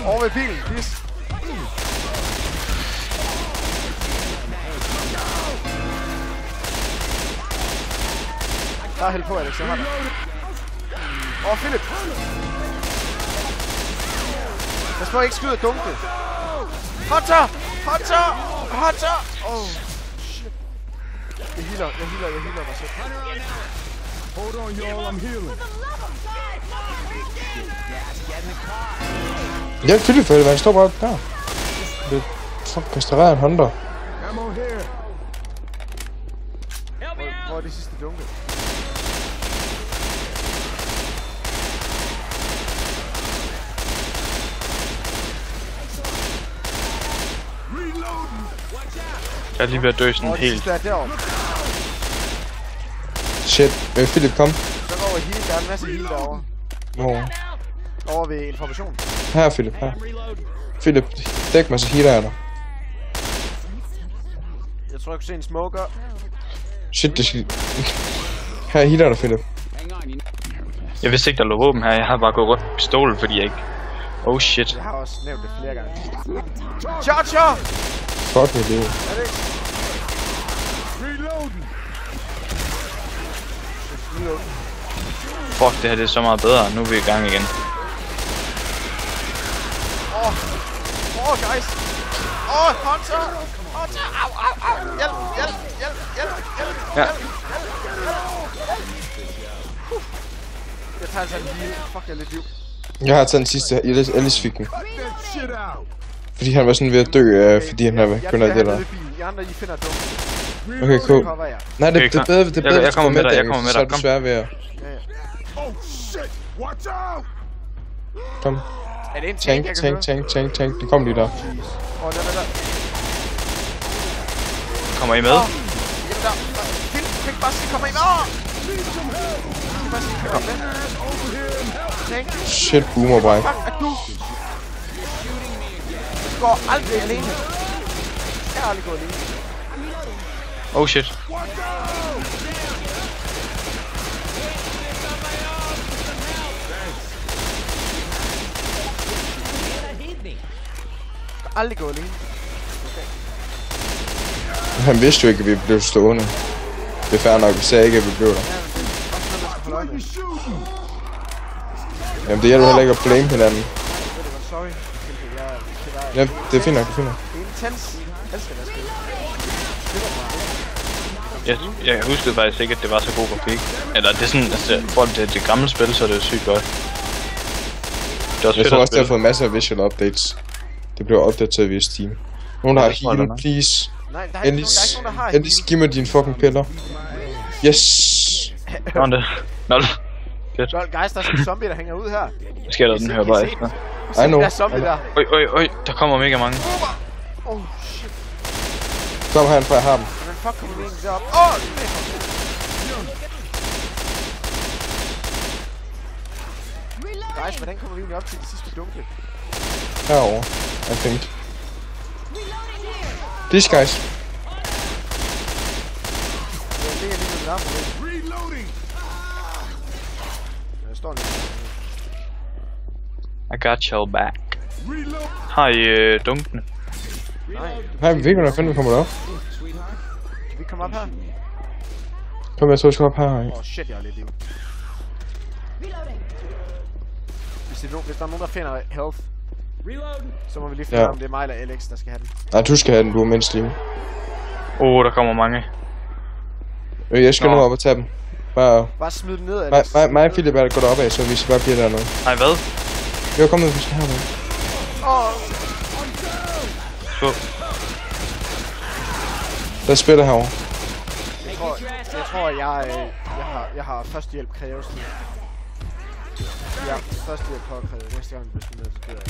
Over ved bilen, please. Der er held på, Alex. Jeg har dig. Philip. Jeg skal ikke skyde og dunke. Hunter! Shit. Jeg healer mig selv. Hold on, y'all. I'm healing. Hjælp Philip, for han står bare der. Det fuck kastreret en hunter. Ammo here. Hvor er de sidste dunke? Jeg er lige ved at dø sådan helt. Hvor er de sidste deroppe? Shit, Philip, kom. Så går over heal, der er en masse heal derovre. Hvor? Over ved information. Her, Philip, her. Philip, dæk mig, så healer jeg dig. Jeg tror, jeg kunne se en smoker. Shit, det skal... Her healer dig, Philip. Jeg vidste ikke, der lå våben her. Jeg har bare gået rundt med pistolen, fordi jeg ikke... Oh shit. Jeg har også nævnt det flere gange. Charger! Fuck mit liv. Fuck, det her det er så meget bedre. Nu er vi i gang igen. Guys! Hunter! Au! Hjælp! Ja. Jeg tager altså en heal. Fuck, jeg er lidt liv. Jeg har taget den sidste. Alice fik den. Fordi han var sådan ved at dø, fordi han havde kun af det der. I andre, I finder dum. Okay, cool. Nej, det er bedre, Jeg kommer med dig, så er du svær ved at... Oh shit! Watch out! Kom. Er det en tank, jeg kan høre? Tank. Det kom lige der. Den er der. Kommer I med? Jamen der. Fint, du kan ikke bare sige, kommer I med? Du kan bare sige, kommer I med? Tank. Shit, boomer bare. Fuck, er du? Du går aldrig alene. Jeg har aldrig gået alene. Oh shit. Aldrig gået alene. Han vidste jo ikke, at vi blev stående. Det er fair nok, vi sagde ikke, at vi blev der. Jamen det hjælper heller ikke at blame hinanden. Sorry. Ja, det er fint nok, Det er intens. Jeg elsker det spil. Jeg huskede faktisk ikke, at det var så god grafik. Eller det er sådan, altså, for det gamle spil, så er det sygt godt. Det er også jeg fedt tror at også, det har spille. fået masser af visual updates. Det bliver opdateret via Steam. Nogen der har tror jeg, heal, der er. please. Nej, der er ikke nogen, der har Endelig giv mig dine fucking piller. Yes! Sådan det. Nå, fedt. Lol, guys, der er sådan en zombie, der hænger ud her. Hvad sker der, den hører bare efter? I know. Der er zombie der. Øj, der kommer mega mange. Oh shit. Kom herfra, jeg har dem. Hvordan fuck kommer vi egentlig derop? Guys, hvordan kommer vi egentlig op til de sidste dunke? Herovre, I think. These guys. Jeg ligger lige med den der. Reloading. Der står en. I got your back. Reload. Har I dunkene? Nej, vi ved ikke, hvordan fanden vi kommer derop. Kan vi komme op her? Kom, jeg tror, jeg skal op her. Åh shit, jeg har lidt liv. Hvis der er nogen, der finder health, så må vi lige finde om det er mig eller Alex, der skal have den. Nej, du skal have den, du er mindst liv. Der kommer mange. Jeg skal nu op og tage dem. Bare smid den ned, Alex. Mig og Philip er der gået opad, så vi skal bare blive dernede. Nej, hvad? Jo, kom ned, vi skal hernede. Så. Der spiller herovre. Jeg tror, jeg har førstehjælp kræves nu. Ja, førstehjælp påkrævet. Næste gang vi bliver smidt ned, så dør jeg.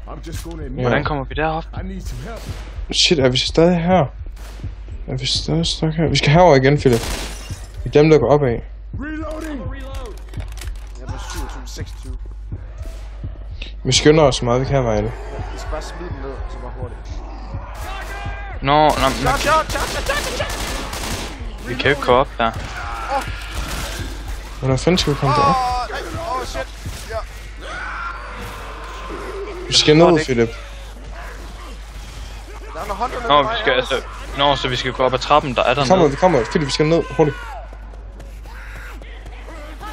I'm just gonna admit. Hvordan kommer vi derop? I need some help. Shit, er vi stadig her? Er vi stadig stok her? Vi skal herover igen, Philip. Det er dem, der går opad. Reloading. Jeg er 27, 26. Vi skynder os så meget, vi kan, Vejle. Ja, vi skal bare smide den ned, og så bare hurtigt. Nå, Shot! vi kan jo ikke gå op der. Hvordan fanden skal vi komme derop? Shit! Ja. Vi skal ned, Philip. Der er noget hånd under Nå, mig, vi skal Alex. altså... så vi skal gå op ad trappen, der er der Vi kommer. Philip, vi skal ned. Hurtigt. Der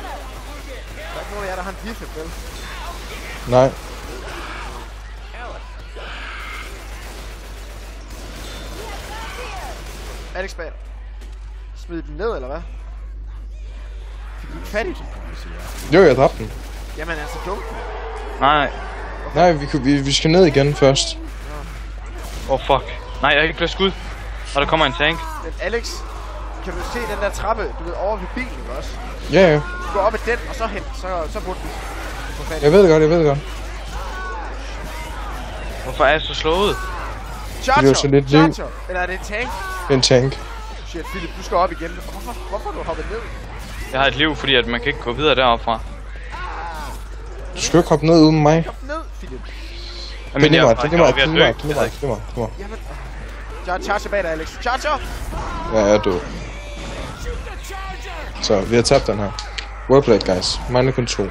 er ikke nogen af jer, der har en defib, vel? Nej. Alex bag. Smid den ned, eller hvad? Fik du fat i den? Jo, jeg dræbte den. Jamen altså, dum. Nej. Nej, vi skal ned igen først. Fuck. Nej, jeg har ikke flere skud. Og der kommer en tank. Men Alex, kan du se den der trappe, du ved, over ved bilen, ikke også? Ja. Du går op ad den, og så hen, så burde du få fat i. Jeg ved det godt. Hvorfor er jeg så slået? så lidt liv. Charger! Eller er det en tank? En tank. Shit, Philip, du skal op igen. Hvorfor er du hoppet ned? Jeg har et liv, fordi at man kan ikke gå videre deroppe fra. Du skal ikke hoppe ned uden mig. Hop ned, Philip. Jamen, Det er jeg mig. Jamen, charger bag dig, Alex. Charger! Ja, jeg er død. Så, vi har tabt den her. Well played, guys. Mine kun 2. Nu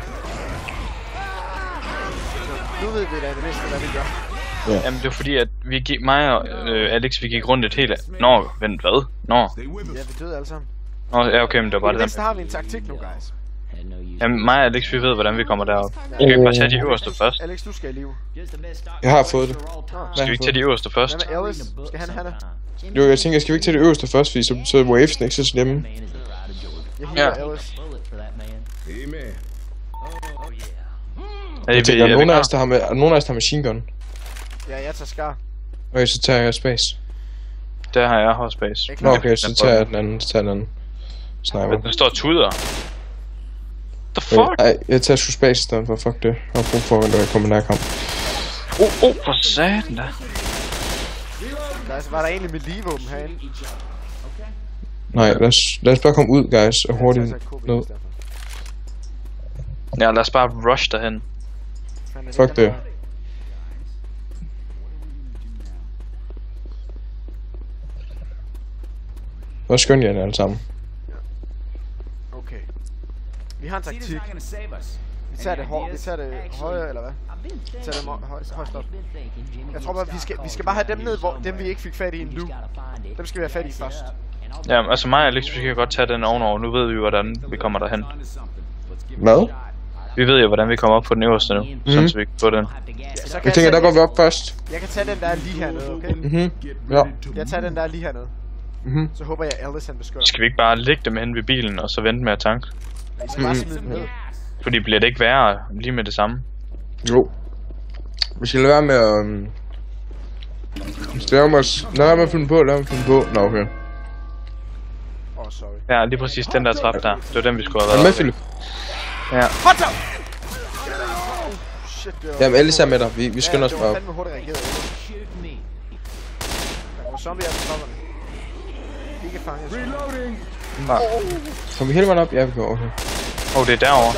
ved vi da det næste, hvad vi gør. Jamen, det er fordi, at mig og Alex, vi gik rundt et helt... Vent, hvad? Stay with us. Ja, vi døde alle sammen. Ja, okay, men det var bare I det det mindste der. har vi en taktik nu, guys. Jamen, mig og Alex, vi ved, hvordan vi kommer derop. Vi kan ikke bare tage de øverste først. Alex, du skal i liv. Jeg har fået det. Skal vi ikke tage de øverste først? Hvad med Alice? Skal han have det? Jo, jeg tænker, skal vi ikke tage det øverste først, fordi så er wavesen ikke så slemme. Jeg healer Alice. Amen. Jeg tænker, nogen af os, der har machine gun. Ja, jeg tager Scar. Okay, så tager jeg space. Der har jeg også space. Nå, okay, så tager jeg den anden. Sniper. Den står og tuder. The fuck? Ej, jeg tager sgu space i stedet for, fuck det. Jeg har brug for, at jeg kommer nærkamp. For satan da. Var der egentlig med livåben herinde? Nej, lad os bare komme ud, guys, og hurtigt ned. Ja, lad os bare rush derhen. Fuck det. Hvor skøn jeg alle sammen. Okay. Vi har en Cedar's taktik. not gonna save us. Vi tager det højre, eller hvad? Vi tager det højst op. Jeg tror bare, vi skal bare have dem ned, hvor dem vi ikke fik fat i nu. Dem skal vi have fat i først. Ja, altså mig og Alex, vi kan godt tage den ovenover. Nu ved vi hvordan vi kommer derhen. Hvad? Vi ved jo, hvordan vi kommer op på den øverste nu. Sådan så vi kan få den. Så kan Jeg tænker, der går vi op først. Jeg kan tage den der lige hernede, okay? Ja. Jeg tager den der lige hernede. Så håber jeg, Alice han beskytter. Skal vi ikke bare lægge dem hen ved bilen, og så vente med at tanke? I skal bare smide dem ned. Fordi bliver det ikke værre lige med det samme? Jo. Vi skal lade være med at... Lad være med at finde på, Nå, okay. Sorry. Ja, lige præcis den der trap der. Det var den, vi skulle have Er du været med, oppe i. Philip? Ja. Hunter! Shit, det var... Jamen, Alice er med dig. Vi skynder os bare det var op. fandme hurtigt reageret. Der kommer zombier af tropperne. De kan fange os. Nej. Kom vi hele vejen op? Ja, vi går, okay. Det er derovre.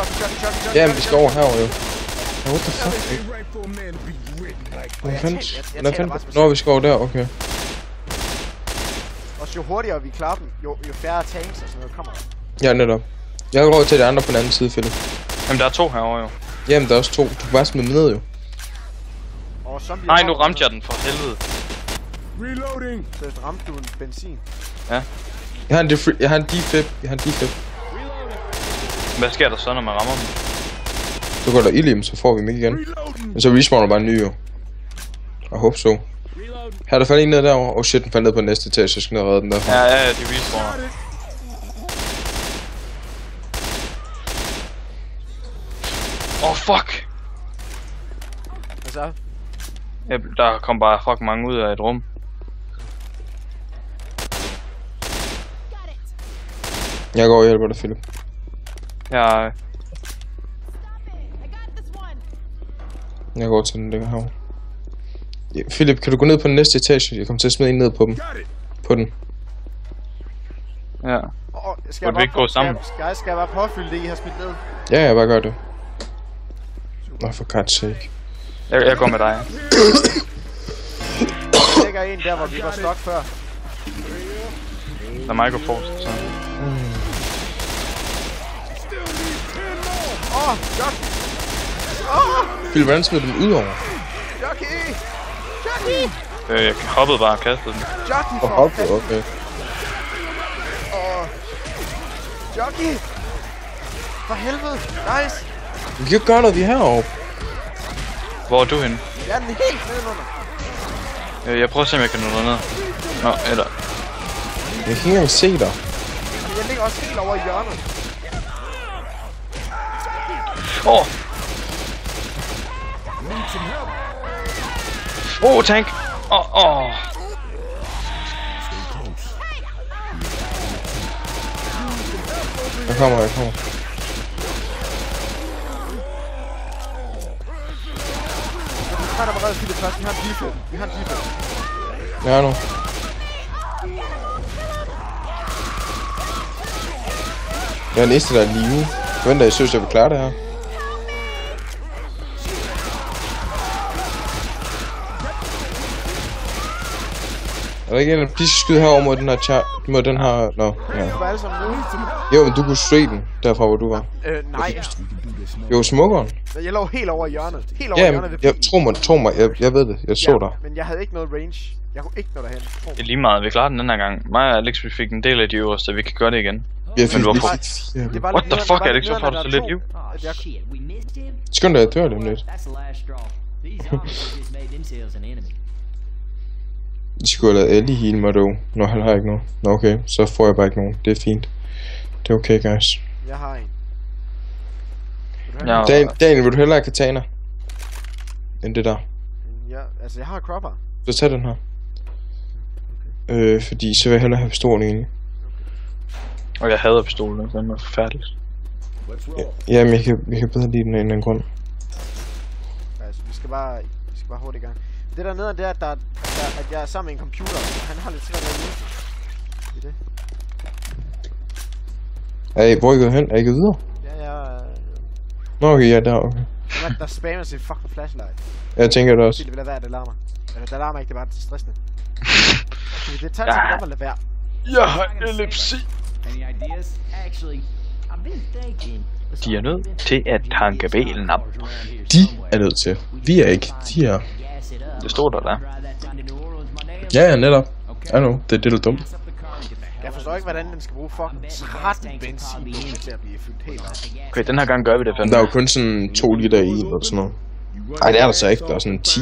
Jamen, vi skal over herover jo. What the fuck? Hvad fanden? Nå, vi skal over der, okay. Og jo hurtigere vi klarer dem, jo færre tanks og sådan noget kommer. Ja, netop. Jeg går over til de andre på den anden side, Philip. Jamen, der er 2 herovre jo. Jamen, der er også 2. Du kan bare smide dem ned, jo. Nej, nu ramte jeg den for helvede. Reloading. Så ramte du en benzin. Ja. Jeg har en defib. Hvad sker der så, når man rammer dem? Så går der ild i dem, så får vi dem ikke igen. Men så respawner bare en ny, jo. Jeg håber så. Her er der faldet en ned derovre. Oh shit, den faldt ned på den næste etage, så jeg skal ned og redde den derfra. Ja, de respawner. Fuck! Hvad så? Ja, der kom bare fuck mange ud af et rum. Jeg går og hjælper dig, Philip. Ja, Jeg går til den ligger herovre. Ja, Philip, kan du gå ned på den næste etage? Jeg kommer til at smide en ned på dem. På den. ja. Burde vi ikke gå sammen? Skal jeg bare påfylde det, I har smidt ned? Ja, jeg bare gør det. Nå, for God's sake. Jeg går med dig. Der ligger en der, hvor vi var stok før. Lad mig gå forrest, så. Jockey! Philip, hvordan smider du dem ud over? Jockey! Jeg hoppede bare og kastede den. Jockey Og hoppe, okay. Jockey! For helvede! Guys! Vi kan jo gøre noget, vi er heroppe. Hvor er du henne? Jeg er den helt nedenunder. Jeg prøver at se, om jeg kan nå derned. Nå, eller... Jeg kan ikke engang se dig. Jeg ligger også helt over i hjørnet. Tank! Jeg kommer. Vi har der reddet Philip først. Vi har en defib. Ja, nu. Jeg er den eneste, der er live. Venter, jeg synes, jeg vil klare det her. Er der ikke en, der skal skyde herover mod den her mod den her... Nå, ja. Du var alle sammen nu. Jo, men du kunne se den, derfra hvor du var. Nej. Jo, smukkeren. Jeg lå helt over i hjørnet. Helt over i hjørnet ved Ja, tro mig, jeg ved det. Jeg så dig. Men jeg havde ikke noget range. Jeg kunne ikke nå derhen. Det er lige meget, vi klarer den her gang. Mig og Alex, vi fik en del af de øverste, vi kan gøre det igen. Jeg Men hvorfor? Det var What lidt the fuck, nederen, Alex? Hvorfor har du så lidt liv? Oh, shit, we missed him? Skynd dig, jeg dør lidt. That's the last straw. These officers just made themselves an enemy. De skulle have lavet Ellie heal mig dog. Nå, han har ikke nogen. Nå, okay. Så får jeg bare ikke nogen. Det er fint. Det er okay, guys. Jeg har en. Ja. Daniel, vil du hellere have katana? End det der? Ja, altså jeg har cropper. Så tag den her. Fordi så vil jeg hellere have pistolen egentlig. Og jeg hader pistolen, den er forfærdeligt. Let's roll. Jamen, jeg kan bedre lide den af en eller anden grund. Altså, vi skal bare hurtigt i gang. Det der nede, det er, at jeg er sammen med en computer, og han har lidt svært ved at løse det. Hvor er I gået hen? Er I gået videre? Ja. Nå, okay, ja, der, okay. Der spammer sit fucking flashlight. Jeg tænker det også. Det vil lade være, at det larmer. Det larmer ikke, det er bare stressende. Det tager til at lade være. Jeg har epilepsi. Any ideas? Actually, I've been thinking. De er nødt til at tanke bilen op. De er nødt til. Vi er ikke. De er. Det stod der. Ja, netop. I know, det er lidt dumt. Jeg forstår ikke, hvordan den skal bruge fucking 13 benzin til at blive fyldt helt af. Okay, den her gang gør vi det fandme. Der er jo kun sådan 2 liter i eller sådan noget. Ej, det er der så ikke. Der er sådan 10.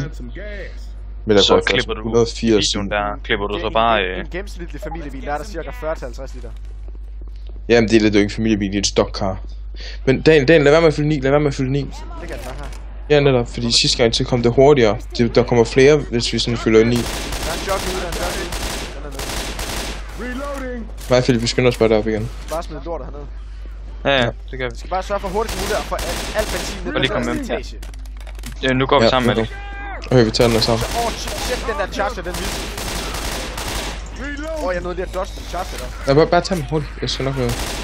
Men der Så klipper du 180. videoen der, klipper du så bare... En gennemsnitlig familiebil, der er der cirka 40-50 liter. Jamen, det er lidt jo ikke familiebil, det er et stockcar. Men Daniel, lad være med at fylde 9, lad være med at fylde 9. Det kan jeg her. Ja, netop, fordi sidste gang så kom det hurtigere. Der kommer flere, hvis vi sådan fylder 9. Der er en jockey ude, der er en jockey. Den er med. Reloading. Nej, Philip, vi skynder os bare derop igen. Bare smide lortet hernede. Ja, det gør vi. Vi skal bare sørge for hurtigt muligt at få alt benzin ned. Og lige komme med. etage. Ja, nu går vi sammen med det. Okay, vi tager den her sammen. Shit, den der charger, den vildt. Jeg nåede lige at dodge den charger der. Ja, bare tag dem hurtigt. Jeg skal nok noget.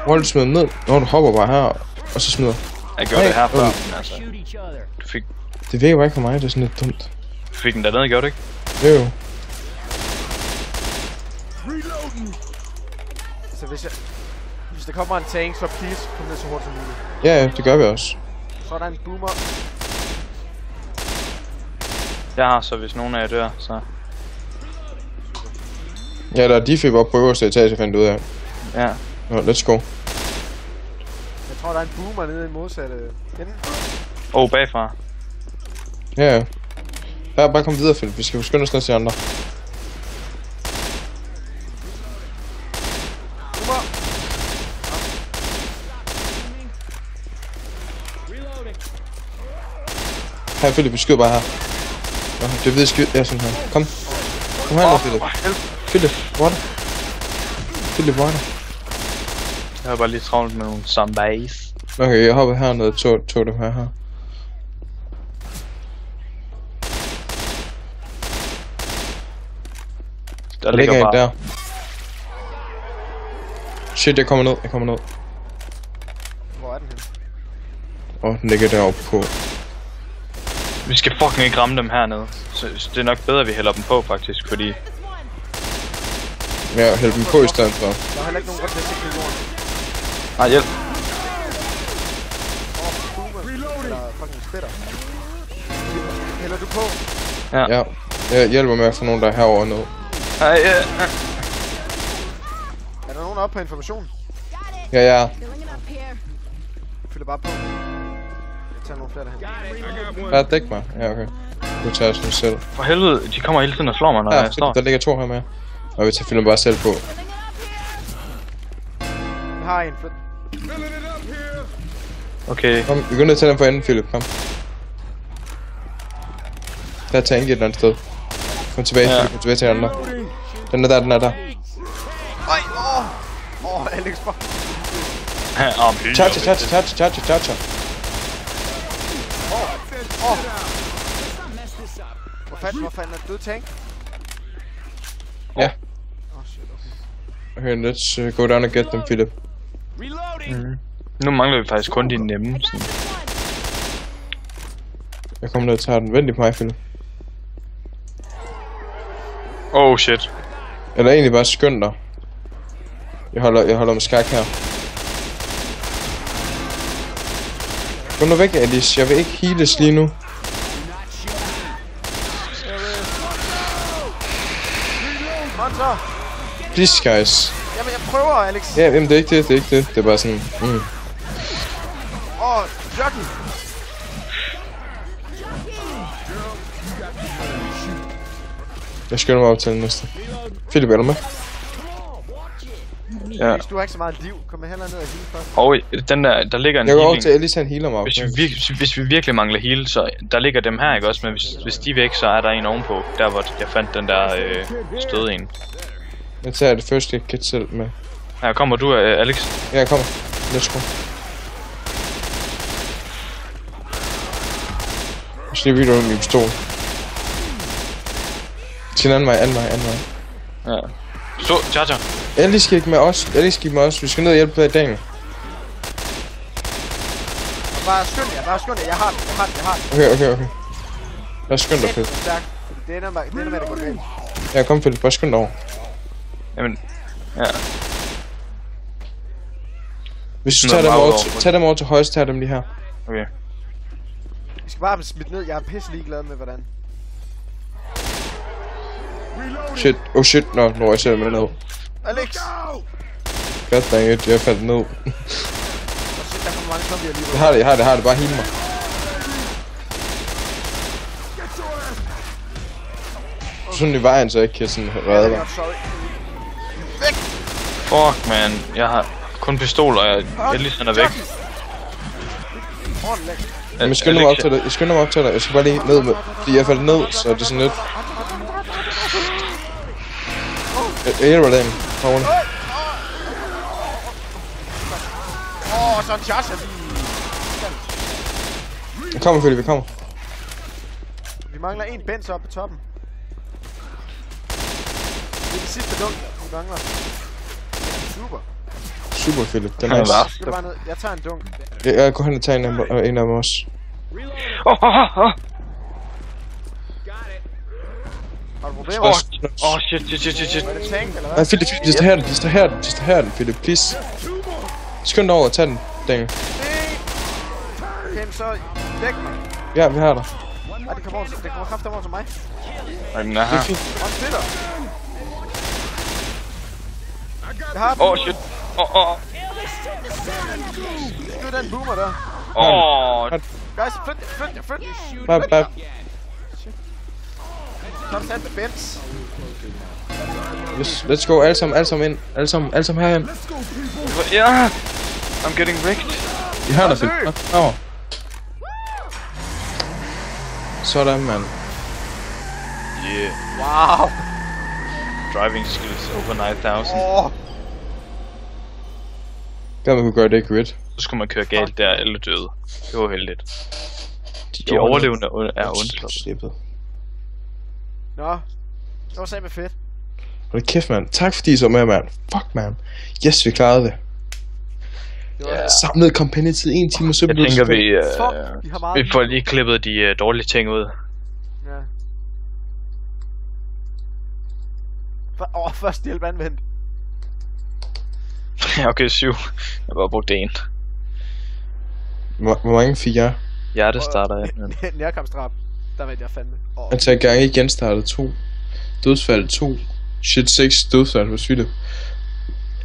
Hvor du smider ned? Når du hopper bare her, og så smider. Jeg gjorde det her før, men altså... Du fik... Det virker bare ikke for mig, det er sådan lidt dumt. Du fik den dernede, gjorde du ikke? Jo. Så hvis der kommer en tank, så please kom ned så hurtigt som muligt. Ja, det gør vi også. Så er der en boomer. Jeg har så, hvis nogen af jer dør, så... Ja, der er defib op på øverste etage, fandt du ud af. Ja. Nå, let's go. Jeg tror, der er en boomer nede i modsatte ende. Bagfra. Ja. Bare kom videre, Philip. Vi skal jo skynde os ned til andre. Boomer! Her, Philip, vi skyder bare her. Nå, det er ved skyde. Ja, sådan her. Kom. Kom her, Philip. Philip, hvor er det? Philip, hvor er det? Jeg har bare lige travlt med nogle zombies. Okay, jeg hopper hernede og tog dem her. Der ligger en bare... der. Shit, jeg kommer ned. Hvor er den henne? Den ligger deroppe på. Vi skal fucking ikke ramme dem hernede. Så det er nok bedre, at vi hælder dem på, faktisk, fordi... Ja, hælde dem på i stedet for. Der er heller ikke nogen grund til at sikre jorden. Nej, hjælp. Boomer. Eller fucking spætter. Hælder du på? Ja. Jeg hjælper med at få nogen, der er herovre ned. Ej, Er der nogen oppe på information? Ja. Filling it up here. Jeg fylder bare på. Jeg tager nogle flere derhen. Bare dæk mig. Ja, okay. Nu tager jeg sådan selv. for helvede, de kommer hele tiden og slår mig, når jeg står. Der ligger 2 her med. Og vi tager filmen bare selv på. Jeg har en flyt. Okay. Kom, vi går ned til den for enden, Philip. Kom. Der er tank et eller andet sted. Kom tilbage, Philip. Kom tilbage til den der. Den er der. Ej, Alex, fuck. Charger. Hvor fanden er død tank? Ja. Shit, okay. Okay, let's go down and get them, Philip. Nu mangler vi faktisk kun de nemme. Sådan. Jeg kommer ned og tager den. Vent lige på mig, Philip. Oh shit. Eller egentlig bare skynd dig. Jeg holder med skak her. Gå nu væk, Alice. Jeg vil ikke heales lige nu. Monster! Please, guys. Jamen, jeg prøver, Alex. Ja, jamen, det er ikke det. Det er bare sådan... Jockey! Jeg skynder mig op til den næste. Philip, er du med? Ja. Hvis du har ikke så meget liv, kom hellere ned og heal først. Og den der ligger en Jeg går over healing. til Alice, han healer mig op. Hvis vi virkelig mangler heal, så der ligger dem her, ikke også? Men hvis de er væk, så er der en ovenpå. Der hvor jeg fandt den der stød en. Jeg tager det første kit selv med. Her kommer du, Alex. Ja, jeg kommer. Let's go. Jeg slipper ikke ud min pistol. Til anden vej. Ja. Så, Charger. Ellie skal ikke med os. Vi skal ned og hjælpe dig i dagen. Bare skynd jer. Jeg har den. Okay. Lad os skynde dig, Philip. Det ender med, at det går galt. Ja, kom Philip. Bare skynd dig over. Jamen, ja. Hvis du Sådan tager dem noget over, meget tag dem over til højst, tag dem lige her. Okay. Vi skal bare have dem smidt ned. Jeg er pisse ligeglad med, hvordan. Shit. Oh shit. Nå, nu er jeg selv med ned. Alex! God dang it, jeg faldt ned. Og shit, der kommer mange zombier lige. Jeg har det. Bare heal mig. Sådan i vejen, så jeg ikke kan sådan redde dig. Fuck, man. Jeg har kun pistol, og jeg lige er væk. Jeg skynder mig op til dig. Jeg skal bare lige ned med, fordi jeg faldt ned, så det er sådan lidt. Jeg hjælper dig ind. Hovne. Så en charge Jeg kommer, Philip, vi kommer. Vi mangler en benz oppe på toppen. Det er den sidste dunk, vi mangler. Super, Philip. Den Ja, er hva? Skal bare ned. Jeg tager en dunk. Jeg går hen og tager en af dem også. Har du problemer? Shit. Er det tank, eller hvad? Nej, Philip, distraher den, Philip, please. Skynd dig over og tag den, dang. Okay, så dæk mig. Ja, vi har dig. Ej, det kommer kraftigt over til mig. Nej, den er Det er her. fint. Og en splitter. Jeg har den. Shit. Det er den boomer der. Guys, flyt jer. Bare. Så er der sat med benz. Yes, let's go, alle sammen ind. Alle sammen herhen. Ja. I'm getting wrecked. Vi har dig, Philip. Over. Sådan, mand. Yeah. Wow. Driving skills over 9000. Gør man kunne gøre det grid. Så skulle man køre galt der, eller døde. Det var heldigt. De overlevende er undsluppet. Nå. Det var simpelthen fedt. Hold kæft, mand. Tak fordi I så med, mand. Fuck, man. Yes, vi klarede det. Samlet kampagnetid 1 time og 7 Jeg minutter. tænker, vi får lige klippet de dårlige ting ud. Ja. Først hjælp anvendt. Ja, okay, 7. Jeg har bare brugt en. Hvor mange fik jeg? Hjertestarter, ja. Nærkampsdrab. Der ved jeg fandme. Antal gange igen startede 2. Dødsfald 2. Shit 6 dødsfald hos Philip.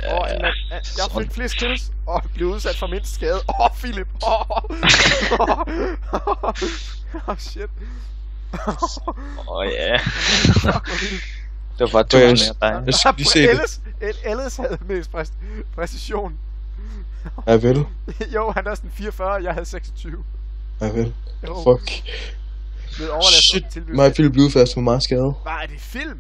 Jeg fik flest kills og blev udsat for mindst skade. Philip. Shit. Ja. Det var bare 1000 af dig. Jeg skal lige se det. Ellis havde mest præcision. Ja, vel. Jo, han er sådan 44, jeg havde 26. Ja, vel. Jo. Fuck. Shit, mig og Philip blev fast med meget skade. Hvad er det film?